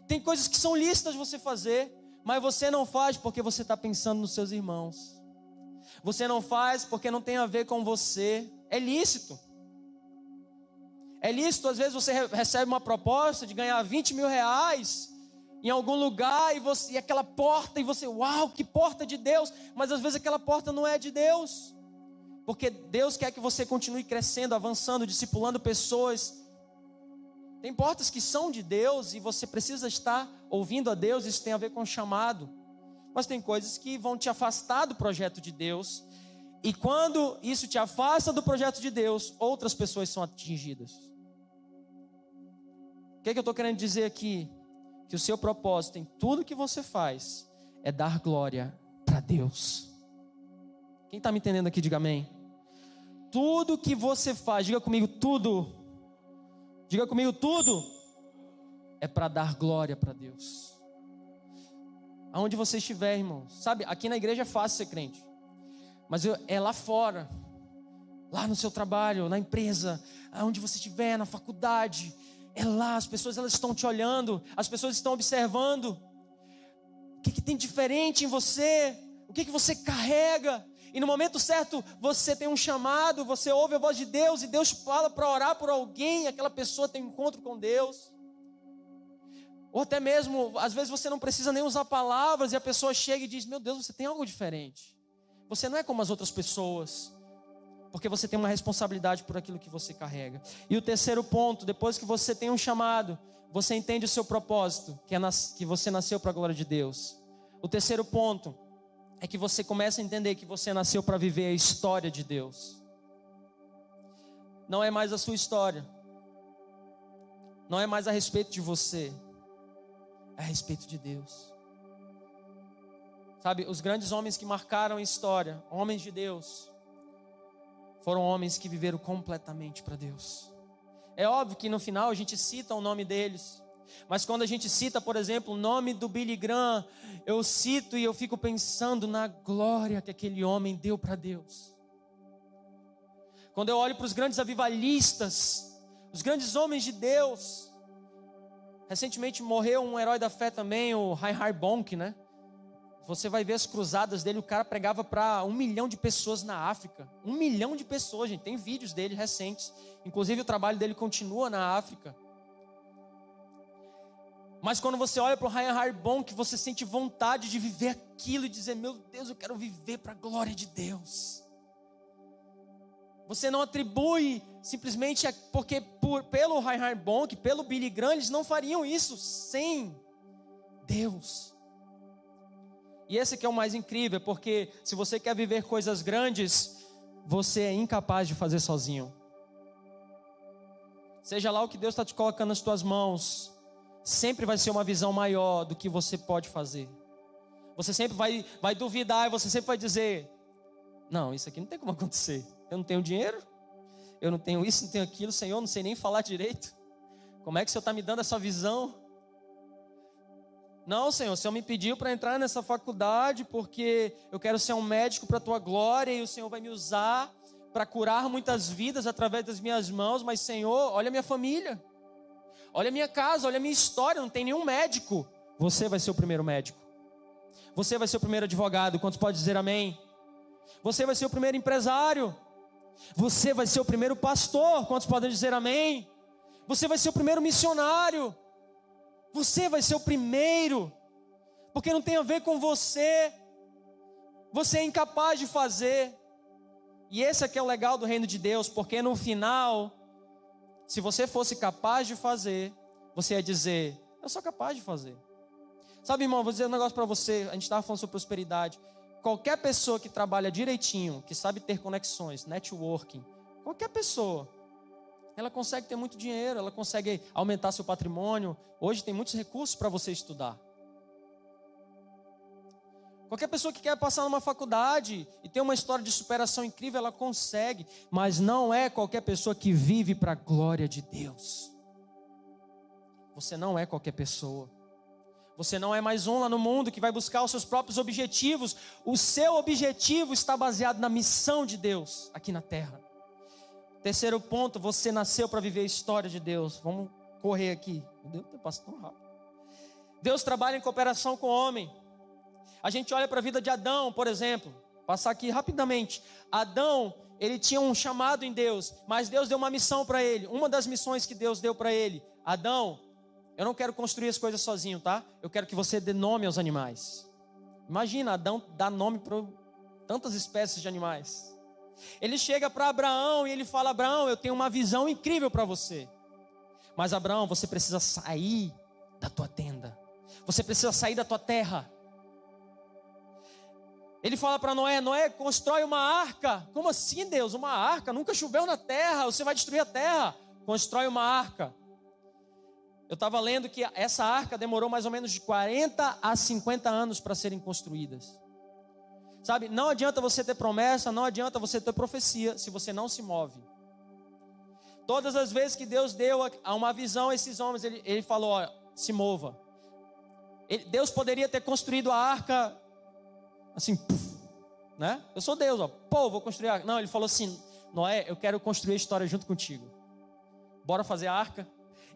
S2: Tem coisas que são lícitas você fazer, mas você não faz porque você está pensando nos seus irmãos. Você não faz porque não tem a ver com você. É lícito. É lícito, às vezes você recebe uma proposta de ganhar 20 mil reais em algum lugar e aquela porta, e você, uau, que porta de Deus, mas às vezes aquela porta não é de Deus, porque Deus quer que você continue crescendo, avançando, discipulando pessoas. Tem portas que são de Deus e você precisa estar ouvindo a Deus, isso tem a ver com chamado, mas tem coisas que vão te afastar do projeto de Deus, e quando isso te afasta do projeto de Deus, outras pessoas são atingidas. O que eu estou querendo dizer aqui? Que o seu propósito em tudo que você faz é dar glória para Deus. Quem está me entendendo aqui, diga amém. Tudo que você faz, diga comigo tudo. Diga comigo tudo. É para dar glória para Deus. Aonde você estiver, irmão. Sabe, aqui na igreja é fácil ser crente. Mas é lá fora. Lá no seu trabalho, na empresa, aonde você estiver, na faculdade. É lá, as pessoas elas estão te olhando, as pessoas estão observando. O que tem diferente em você? O que você carrega? E no momento certo, você tem um chamado, você ouve a voz de Deus e Deus fala para orar por alguém, aquela pessoa tem um encontro com Deus. Ou até mesmo, às vezes você não precisa nem usar palavras e a pessoa chega e diz, meu Deus, você tem algo diferente. Você não é como as outras pessoas. Porque você tem uma responsabilidade por aquilo que você carrega. E o terceiro ponto, depois que você tem um chamado, você entende o seu propósito, que você nasceu para a glória de Deus. O terceiro ponto é que você começa a entender que você nasceu para viver a história de Deus. Não é mais a sua história. Não é mais a respeito de você. É a respeito de Deus. Sabe, os grandes homens que marcaram a história, homens de Deus, foram homens que viveram completamente para Deus. É óbvio que no final a gente cita o nome deles. Mas quando a gente cita, por exemplo, o nome do Billy Graham, eu cito e eu fico pensando na glória que aquele homem deu para Deus. Quando eu olho para os grandes avivalistas, os grandes homens de Deus. Recentemente morreu um herói da fé também, o Reinhard Bonk, né? Você vai ver as cruzadas dele, o cara pregava para 1 milhão de pessoas na África. 1 milhão de pessoas, gente. Tem vídeos dele recentes. Inclusive o trabalho dele continua na África. Mas quando você olha para o Reinhard Bonk, você sente vontade de viver aquilo e dizer, meu Deus, eu quero viver para a glória de Deus. Você não atribui simplesmente porque pelo Reinhard Bonk, pelo Billy Graham, eles não fariam isso sem Deus. E esse que é o mais incrível, porque se você quer viver coisas grandes, você é incapaz de fazer sozinho. Seja lá o que Deus está te colocando nas tuas mãos, sempre vai ser uma visão maior do que você pode fazer. Você sempre vai duvidar e você sempre vai dizer, não, isso aqui não tem como acontecer. Eu não tenho dinheiro, eu não tenho isso, não tenho aquilo, Senhor, não sei nem falar direito. Como é que o Senhor está me dando essa visão? Não, Senhor, o Senhor me pediu para entrar nessa faculdade porque eu quero ser um médico para a Tua glória e o Senhor vai me usar para curar muitas vidas através das minhas mãos, mas Senhor, olha a minha família, olha a minha casa, olha a minha história, não tem nenhum médico. Você vai ser o primeiro médico, você vai ser o primeiro advogado, quantos pode dizer amém? Você vai ser o primeiro empresário, você vai ser o primeiro pastor, quantos podem dizer amém? Você vai ser o primeiro missionário, você vai ser o primeiro, porque não tem a ver com você, você é incapaz de fazer. E esse aqui é o legal do reino de Deus, porque no final, se você fosse capaz de fazer, você ia dizer, eu sou capaz de fazer. Sabe, irmão, vou dizer um negócio para você, a gente estava falando sobre prosperidade. Qualquer pessoa que trabalha direitinho, que sabe ter conexões, networking, qualquer pessoa, ela consegue ter muito dinheiro, ela consegue aumentar seu patrimônio. Hoje tem muitos recursos para você estudar. Qualquer pessoa que quer passar numa faculdade e ter uma história de superação incrível, ela consegue. Mas não é qualquer pessoa que vive para a glória de Deus. Você não é qualquer pessoa. Você não é mais um lá no mundo que vai buscar os seus próprios objetivos. O seu objetivo está baseado na missão de Deus aqui na terra. Terceiro ponto, você nasceu para viver a história de Deus. Vamos correr aqui. Meu Deus, eu passo tão rápido. Deus trabalha em cooperação com o homem. A gente olha para a vida de Adão, por exemplo. Passar aqui rapidamente. Adão, ele tinha um chamado em Deus, mas Deus deu uma missão para ele. Uma das missões que Deus deu para ele: Adão, eu não quero construir as coisas sozinho, tá? Eu quero que você dê nome aos animais. Imagina, Adão dá nome para tantas espécies de animais. Ele chega para Abraão e ele fala: Abraão, eu tenho uma visão incrível para você. Mas Abraão, você precisa sair da tua tenda. Você precisa sair da tua terra. Ele fala para Noé: Noé, constrói uma arca. Como assim, Deus? Uma arca? Nunca choveu na terra, você vai destruir a terra. Constrói uma arca. Eu estava lendo que essa arca demorou mais ou menos de 40 a 50 anos para serem construídas. Sabe, não adianta você ter promessa, não adianta você ter profecia, se você não se move. Todas as vezes que Deus deu uma visão a esses homens, ele falou: ó, se mova. Deus poderia ter construído a arca assim, puf, né? Eu sou Deus, ó, pô, vou construir a arca. Não, ele falou assim: Noé, eu quero construir a história junto contigo. Bora fazer a arca?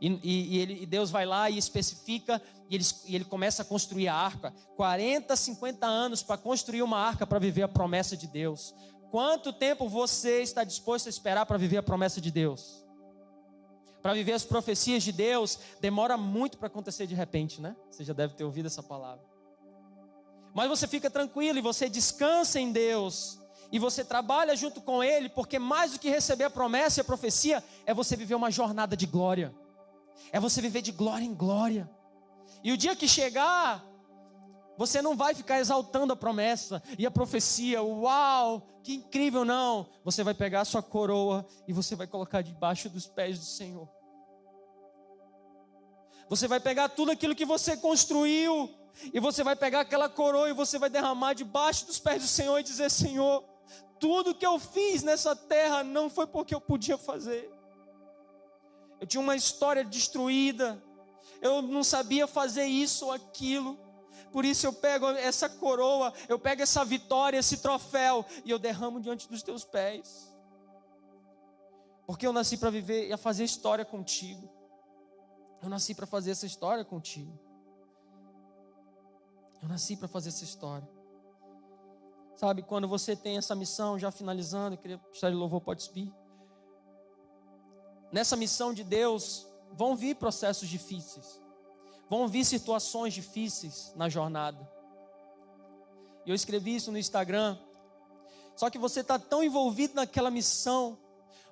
S2: E Deus vai lá e especifica, e ele começa a construir a arca. 40, 50 anos para construir uma arca para viver a promessa de Deus. Quanto tempo você está disposto a esperar para viver a promessa de Deus? Para viver as profecias de Deus, demora muito para acontecer de repente, né? Você já deve ter ouvido essa palavra. Mas você fica tranquilo e você descansa em Deus. E você trabalha junto com Ele, porque mais do que receber a promessa e a profecia, é você viver uma jornada de glória. É você viver de glória em glória. E o dia que chegar, você não vai ficar exaltando a promessa e a profecia. Uau, que incrível, não. Você vai pegar a sua coroa e você vai colocar debaixo dos pés do Senhor. Você vai pegar tudo aquilo que você construiu e você vai pegar aquela coroa e você vai derramar debaixo dos pés do Senhor e dizer: Senhor, tudo que eu fiz nessa terra não foi porque eu podia fazer. Eu tinha uma história destruída. Eu não sabia fazer isso ou aquilo. Por isso eu pego essa coroa, eu pego essa vitória, esse troféu, e eu derramo diante dos teus pés. Porque eu nasci para viver e a fazer história contigo. Eu nasci para fazer essa história contigo. Eu nasci para fazer essa história. Sabe, quando você tem essa missão, já finalizando, eu queria puxar de louvor, pode subir. Nessa missão de Deus, vão vir processos difíceis. Vão vir situações difíceis na jornada. E eu escrevi isso no Instagram. Só que você está tão envolvido naquela missão.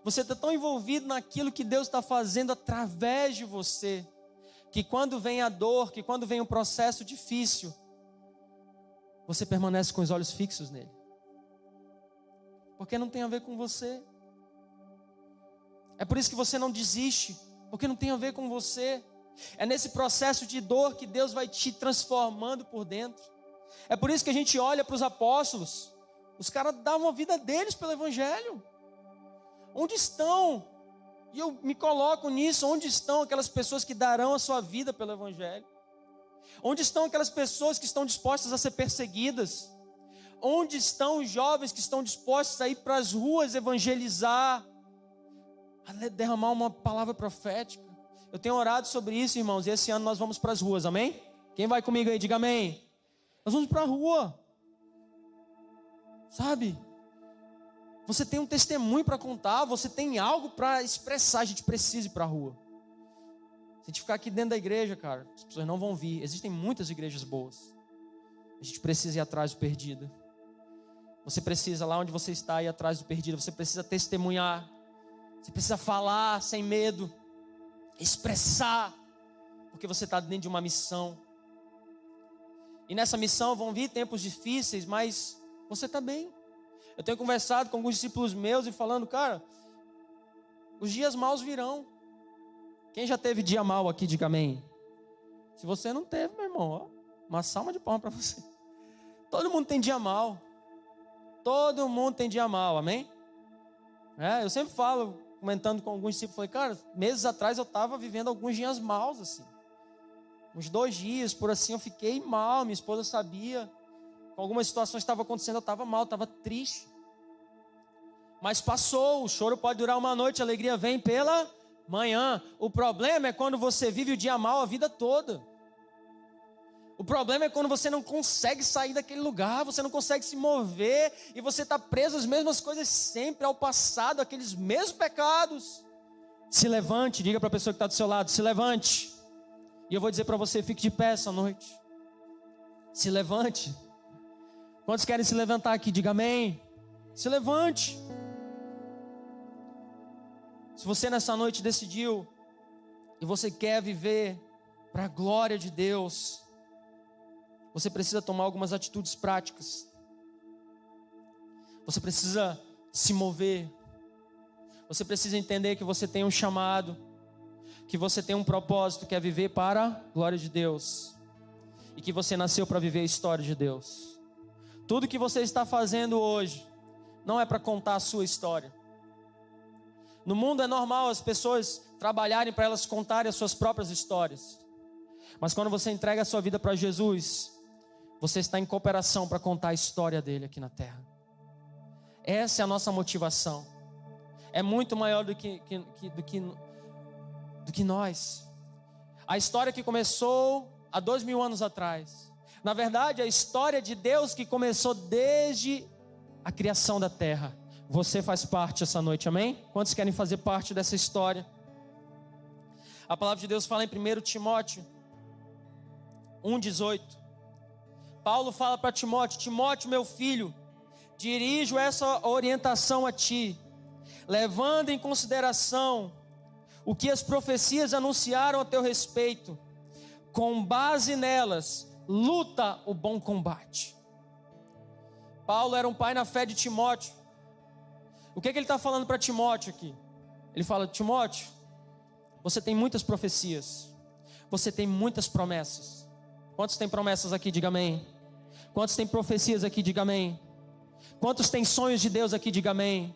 S2: Você está tão envolvido naquilo que Deus está fazendo através de você. Que quando vem a dor, que quando vem um processo difícil, você permanece com os olhos fixos nele. Porque não tem a ver com você. É por isso que você não desiste, porque não tem a ver com você. É nesse processo de dor que Deus vai te transformando por dentro. É por isso que a gente olha para os apóstolos. Os caras davam a vida deles pelo Evangelho. Onde estão? E eu me coloco nisso. Onde estão aquelas pessoas que darão a sua vida pelo Evangelho? Onde estão aquelas pessoas que estão dispostas a ser perseguidas? Onde estão os jovens que estão dispostos a ir para as ruas evangelizar? A derramar uma palavra profética. Eu tenho orado sobre isso, irmãos, e esse ano nós vamos para as ruas, amém? Quem vai comigo aí, diga amém. Nós vamos para a rua. Sabe? Você tem um testemunho para contar, você tem algo para expressar, a gente precisa ir para a rua. Se a gente ficar aqui dentro da igreja, cara, as pessoas não vão vir. Existem muitas igrejas boas. A gente precisa ir atrás do perdido. Você precisa, lá onde você está, ir atrás do perdido. Você precisa testemunhar. Você precisa falar sem medo, expressar, porque você está dentro de uma missão. E nessa missão vão vir tempos difíceis, mas você está bem. Eu tenho conversado com alguns discípulos meus e falando: cara, os dias maus virão. Quem já teve dia mau aqui, diga amém. Se você não teve, meu irmão, ó, uma salva de palmas para você. Todo mundo tem dia mau. Todo mundo tem dia mau, amém? Eu sempre falo, comentando com alguns discípulos, falei: cara, meses atrás eu estava vivendo alguns dias maus assim. uns 2 dias, por assim, eu fiquei mal. Minha esposa sabia. Com algumas situações estavam acontecendo, eu estava mal, estava triste. Mas passou, o choro pode durar uma noite, a alegria vem pela manhã. O problema é quando você vive o dia mal a vida toda. O problema é quando você não consegue sair daquele lugar, você não consegue se mover e você está preso às mesmas coisas sempre, ao passado, aqueles mesmos pecados. Se levante, diga para a pessoa que está do seu lado, se levante. E eu vou dizer para você, fique de pé essa noite. Se levante. Quantos querem se levantar aqui? Diga amém. Se levante. Se você nessa noite decidiu e você quer viver para a glória de Deus, você precisa tomar algumas atitudes práticas. Você precisa se mover. Você precisa entender que você tem um chamado, que você tem um propósito, que é viver para a glória de Deus. E que você nasceu para viver a história de Deus. Tudo que você está fazendo hoje não é para contar a sua história. No mundo é normal as pessoas trabalharem para elas contarem as suas próprias histórias. Mas quando você entrega a sua vida para Jesus, você está em cooperação para contar a história dele aqui na terra. Essa é a nossa motivação. É muito maior do que nós. A história que começou há 2000 anos atrás. Na verdade, a história de Deus que começou desde a criação da terra. Você faz parte essa noite, amém? Quantos querem fazer parte dessa história? A palavra de Deus fala em 1 Timóteo 1,18. Paulo fala para Timóteo: Timóteo, meu filho, dirijo essa orientação a ti, levando em consideração o que as profecias anunciaram a teu respeito. Com base nelas, luta o bom combate. Paulo era um pai na fé de Timóteo. O que ele está falando para Timóteo aqui? Ele fala: Timóteo, você tem muitas profecias, você tem muitas promessas. Quantos tem promessas aqui? Diga amém. Quantos tem profecias aqui? Diga amém. Quantos tem sonhos de Deus aqui? Diga amém.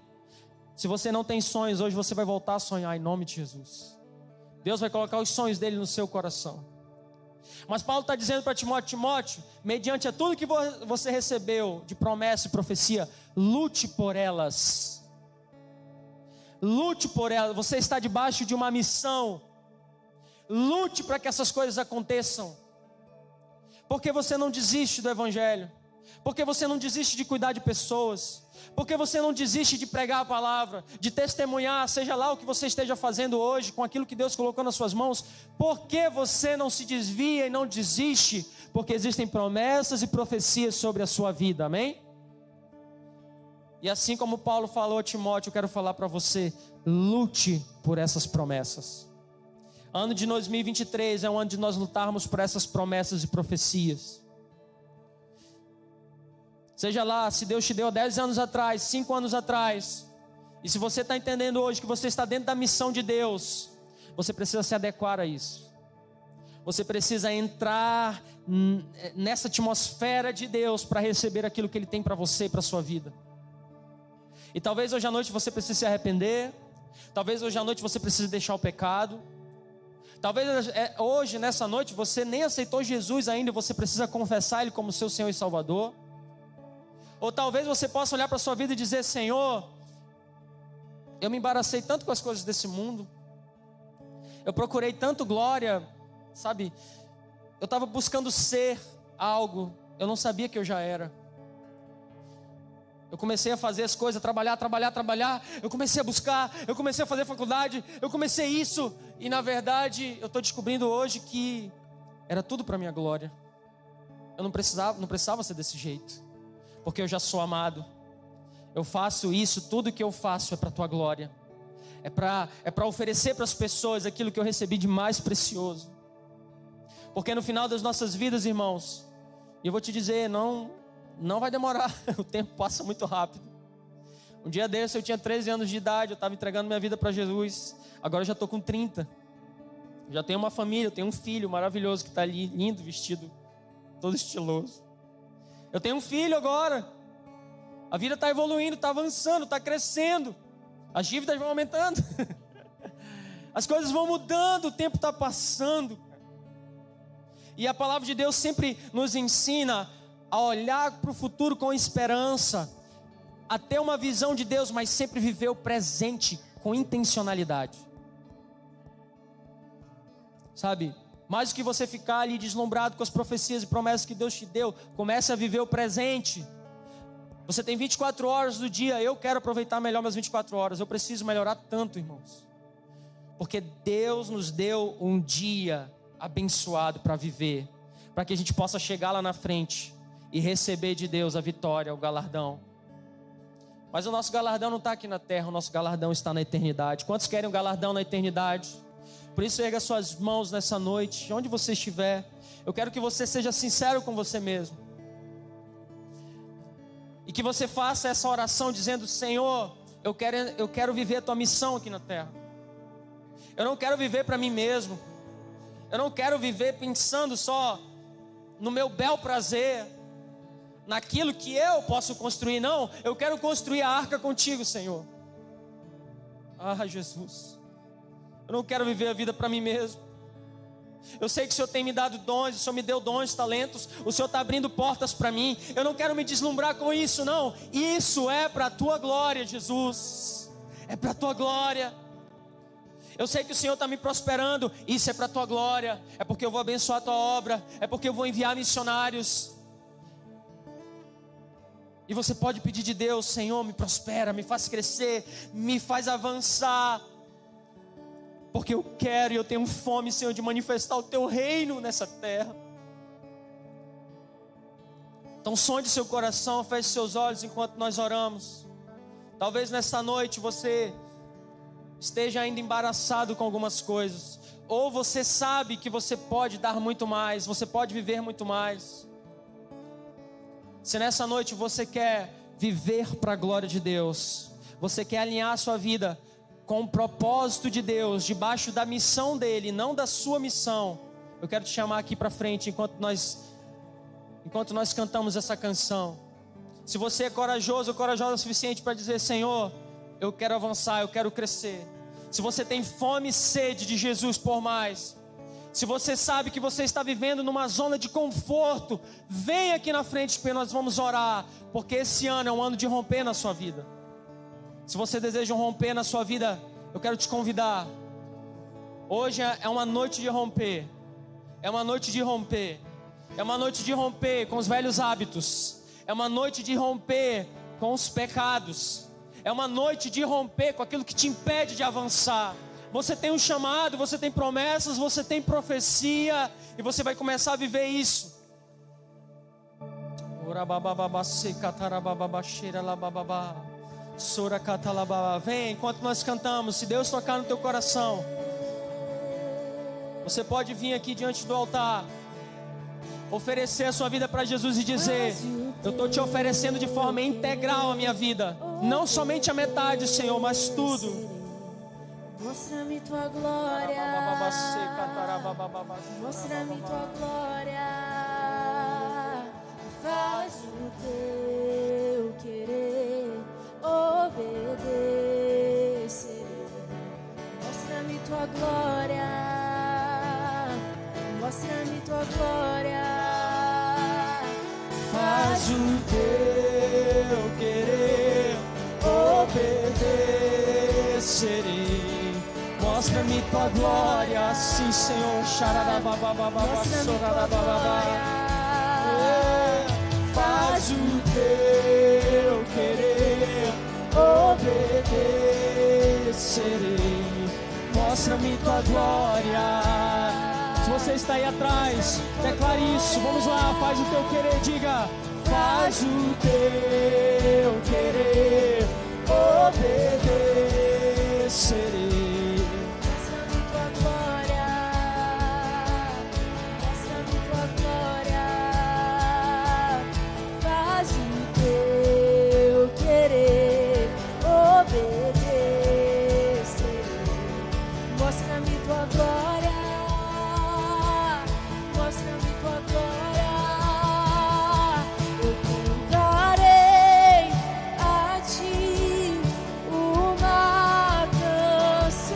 S2: Se você não tem sonhos, hoje você vai voltar a sonhar em nome de Jesus. Deus vai colocar os sonhos dele no seu coração. Mas Paulo está dizendo para Timóteo: Timóteo, mediante a tudo que você recebeu de promessa e profecia, lute por elas. Lute por elas. Você está debaixo de uma missão. Lute para que essas coisas aconteçam. Porque você não desiste do evangelho. Porque você não desiste de cuidar de pessoas. Porque você não desiste de pregar a palavra, de testemunhar, seja lá o que você esteja fazendo hoje, com aquilo que Deus colocou nas suas mãos. Porque você não se desvia e não desiste? Porque existem promessas e profecias sobre a sua vida, amém? E assim como Paulo falou a Timóteo, eu quero falar para você: lute por essas promessas. Ano de 2023 é um ano de nós lutarmos por essas promessas e profecias. Seja lá, se Deus te deu 10 anos atrás, 5 anos atrás, e se você está entendendo hoje que você está dentro da missão de Deus, você precisa se adequar a isso. Você precisa entrar nessa atmosfera de Deus para receber aquilo que Ele tem para você e para a sua vida. E talvez hoje à noite você precise se arrepender. Talvez hoje à noite você precise deixar o pecado. Talvez hoje, nessa noite, você nem aceitou Jesus ainda e você precisa confessar Ele como seu Senhor e Salvador. Ou talvez você possa olhar para a sua vida e dizer: Senhor, eu me embaracei tanto com as coisas desse mundo. Eu procurei tanto glória, sabe? Eu estava buscando ser algo, eu não sabia que eu já era. Eu comecei a fazer as coisas, trabalhar. Eu comecei a buscar, eu comecei a fazer faculdade, eu comecei isso. E na verdade, eu estou descobrindo hoje que era tudo para minha glória. Eu não precisava ser desse jeito. Porque eu já sou amado. Eu faço isso, tudo que eu faço é para a tua glória. É para oferecer para as pessoas aquilo que eu recebi de mais precioso. Porque no final das nossas vidas, irmãos, e eu vou te dizer, não vai demorar, o tempo passa muito rápido. Um dia desse eu tinha 13 anos de idade, eu estava entregando minha vida para Jesus. Agora eu já estou com 30. Já tenho uma família, eu tenho um filho maravilhoso que está ali, lindo, vestido, todo estiloso. Eu tenho um filho agora. A vida está evoluindo, está avançando, está crescendo. As dívidas vão aumentando. As coisas vão mudando, o tempo está passando. E a palavra de Deus sempre nos ensina a olhar para o futuro com esperança, a ter uma visão de Deus, mas sempre viver o presente com intencionalidade. Sabe, mais do que você ficar ali deslumbrado com as profecias e promessas que Deus te deu, comece a viver o presente. Você tem 24 horas do dia, eu quero aproveitar melhor minhas 24 horas, eu preciso melhorar tanto, irmãos. Porque Deus nos deu um dia abençoado para viver, para que a gente possa chegar lá na frente e receber de Deus a vitória, o galardão. Mas o nosso galardão não está aqui na terra, o nosso galardão está na eternidade. Quantos querem um galardão na eternidade? Por isso erga suas mãos nessa noite, onde você estiver. Eu quero que você seja sincero com você mesmo. E que você faça essa oração dizendo: Senhor, eu quero viver a tua missão aqui na terra. Eu não quero viver para mim mesmo. Eu não quero viver pensando só no meu bel prazer, naquilo que eu posso construir. Não, eu quero construir a arca contigo, Senhor. Ah, Jesus, eu não quero viver a vida para mim mesmo. Eu sei que o Senhor tem me dado dons, o Senhor me deu dons, talentos, o Senhor está abrindo portas para mim. Eu não quero me deslumbrar com isso, não. Isso é para a tua glória, Jesus. É para a tua glória. Eu sei que o Senhor está me prosperando. Isso é para a tua glória. É porque eu vou abençoar a tua obra. É porque eu vou enviar missionários. E você pode pedir de Deus: Senhor, me prospera, me faz crescer, me faz avançar. Porque eu quero e eu tenho fome, Senhor, de manifestar o teu reino nessa terra. Então sonde seu coração, feche seus olhos enquanto nós oramos. Talvez nessa noite você esteja ainda embaraçado com algumas coisas. Ou você sabe que você pode dar muito mais, você pode viver muito mais. Se nessa noite você quer viver para a glória de Deus, você quer alinhar a sua vida com o propósito de Deus, debaixo da missão dele, não da sua missão, eu quero te chamar aqui para frente enquanto nós cantamos essa canção. Se você é corajoso ou corajosa o suficiente para dizer: Senhor, eu quero avançar, eu quero crescer. Se você tem fome e sede de Jesus por mais, se você sabe que você está vivendo numa zona de conforto, vem aqui na frente porque nós vamos orar, porque esse ano é um ano de romper na sua vida. Se você deseja um romper na sua vida, eu quero te convidar. Hoje é uma noite de romper. É uma noite de romper. É uma noite de romper com os velhos hábitos. É uma noite de romper com os pecados. É uma noite de romper com aquilo que te impede de avançar. Você tem um chamado, você tem promessas, você tem profecia, e você vai começar a viver isso. Vem, enquanto nós cantamos, se Deus tocar no teu coração, você pode vir aqui diante do altar, oferecer a sua vida para Jesus e dizer: eu estou te oferecendo de forma integral a minha vida, não somente a metade, Senhor, mas tudo.
S3: Mostra-me tua glória, mostra-me tua glória, faz o teu querer, obedecer. Mostra-me tua glória, mostra-me tua glória,
S2: Faz o teu querer, obedecerei. Mostra-me tua glória, sim, Senhor. Faz o teu querer, obedecerei. Mostra-me tua glória. Se você está aí atrás, declare isso. Vamos lá, faz o teu querer, diga: faz o teu querer, obedecerei.
S3: mostra-me tua glória, mostra-me tua glória, faz o teu querer, obedecer. Mostra-me tua glória, mostra-me tua glória, eu cantarei a ti uma canção.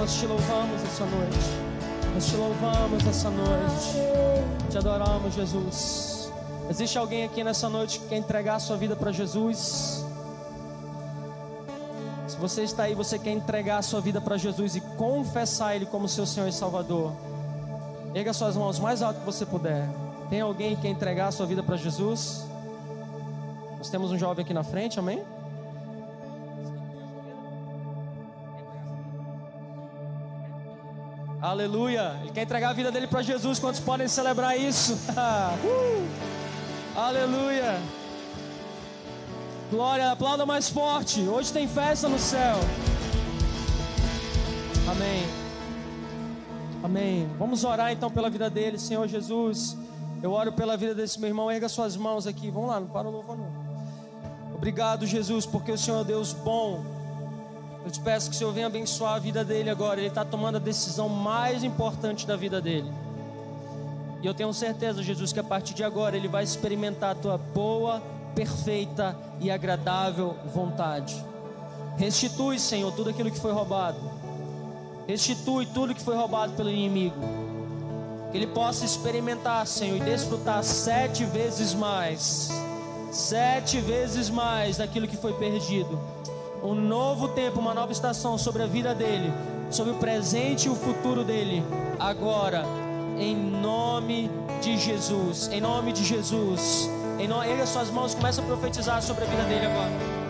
S2: nós te louvamos essa noite. Nós te louvamos essa noite. Te adoramos, Jesus. Existe alguém aqui nessa noite que quer entregar a sua vida para Jesus? Se você está aí, você quer entregar a sua vida para Jesus e confessar Ele como seu Senhor e Salvador, erga suas mãos mais alto que você puder. Tem alguém que quer entregar a sua vida para Jesus? Nós temos um jovem aqui na frente, amém? Aleluia, ele quer entregar a vida dele para Jesus. Quantos podem celebrar isso? Aleluia. Glória, aplauda mais forte. Hoje tem festa no céu. Amém. Amém. Vamos orar então pela vida dele. Senhor Jesus, eu oro pela vida desse meu irmão. Erga suas mãos aqui. Vamos lá, não para o louvor não. Obrigado, Jesus, porque o Senhor é Deus bom. Eu te peço que o Senhor venha abençoar a vida dele agora. Ele está tomando a decisão mais importante da vida dele. E eu tenho certeza, Jesus, que a partir de agora ele vai experimentar a tua boa, perfeita e agradável vontade. Restitui, Senhor, tudo aquilo que foi roubado. Restitui tudo que foi roubado pelo inimigo. Que ele possa experimentar, Senhor, e desfrutar 7 vezes mais. 7 vezes mais daquilo que foi perdido. Um novo tempo, uma nova estação sobre a vida dele, sobre o presente e o futuro dele, agora, em nome de Jesus. Em nome de Jesus. Erga suas mãos e começa a profetizar sobre a vida dele agora.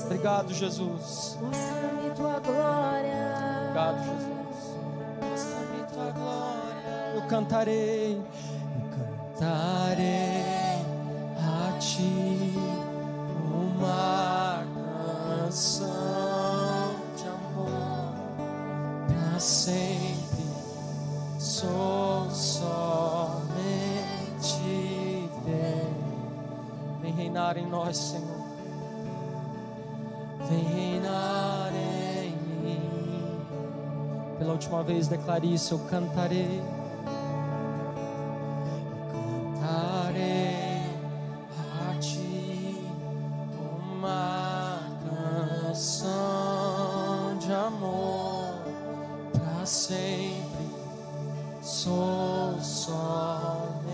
S2: Obrigado, Jesus.
S3: Mostra-me tua glória.
S2: Obrigado, Jesus. Mostra-me tua glória. Eu cantarei a ti uma canção de amor para sempre. Sou somente teu. Vem reinar em nós, Senhor. Vem reinar em mim. Pela última vez declare isso. Eu cantarei. Eu cantarei a ti uma canção de amor para sempre. Sou somente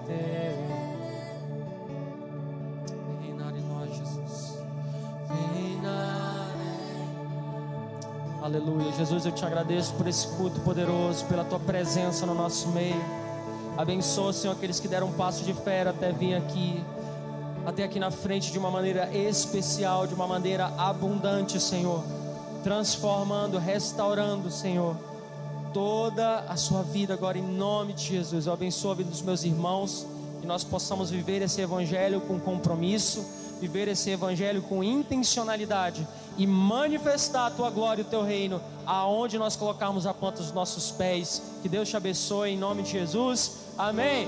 S2: teu. Aleluia. Jesus, eu te agradeço por esse culto poderoso, pela tua presença no nosso meio. Abençoa, Senhor, aqueles que deram um passo de fé até vir aqui, até aqui na frente de uma maneira especial, de uma maneira abundante, Senhor, transformando, restaurando, Senhor, toda a sua vida agora em nome de Jesus. Eu abençoo a vida dos meus irmãos, que nós possamos viver esse evangelho com compromisso, viver esse evangelho com intencionalidade e manifestar a tua glória e o teu reino aonde nós colocarmos a ponta dos nossos pés. Que Deus te abençoe em nome de Jesus. Amém.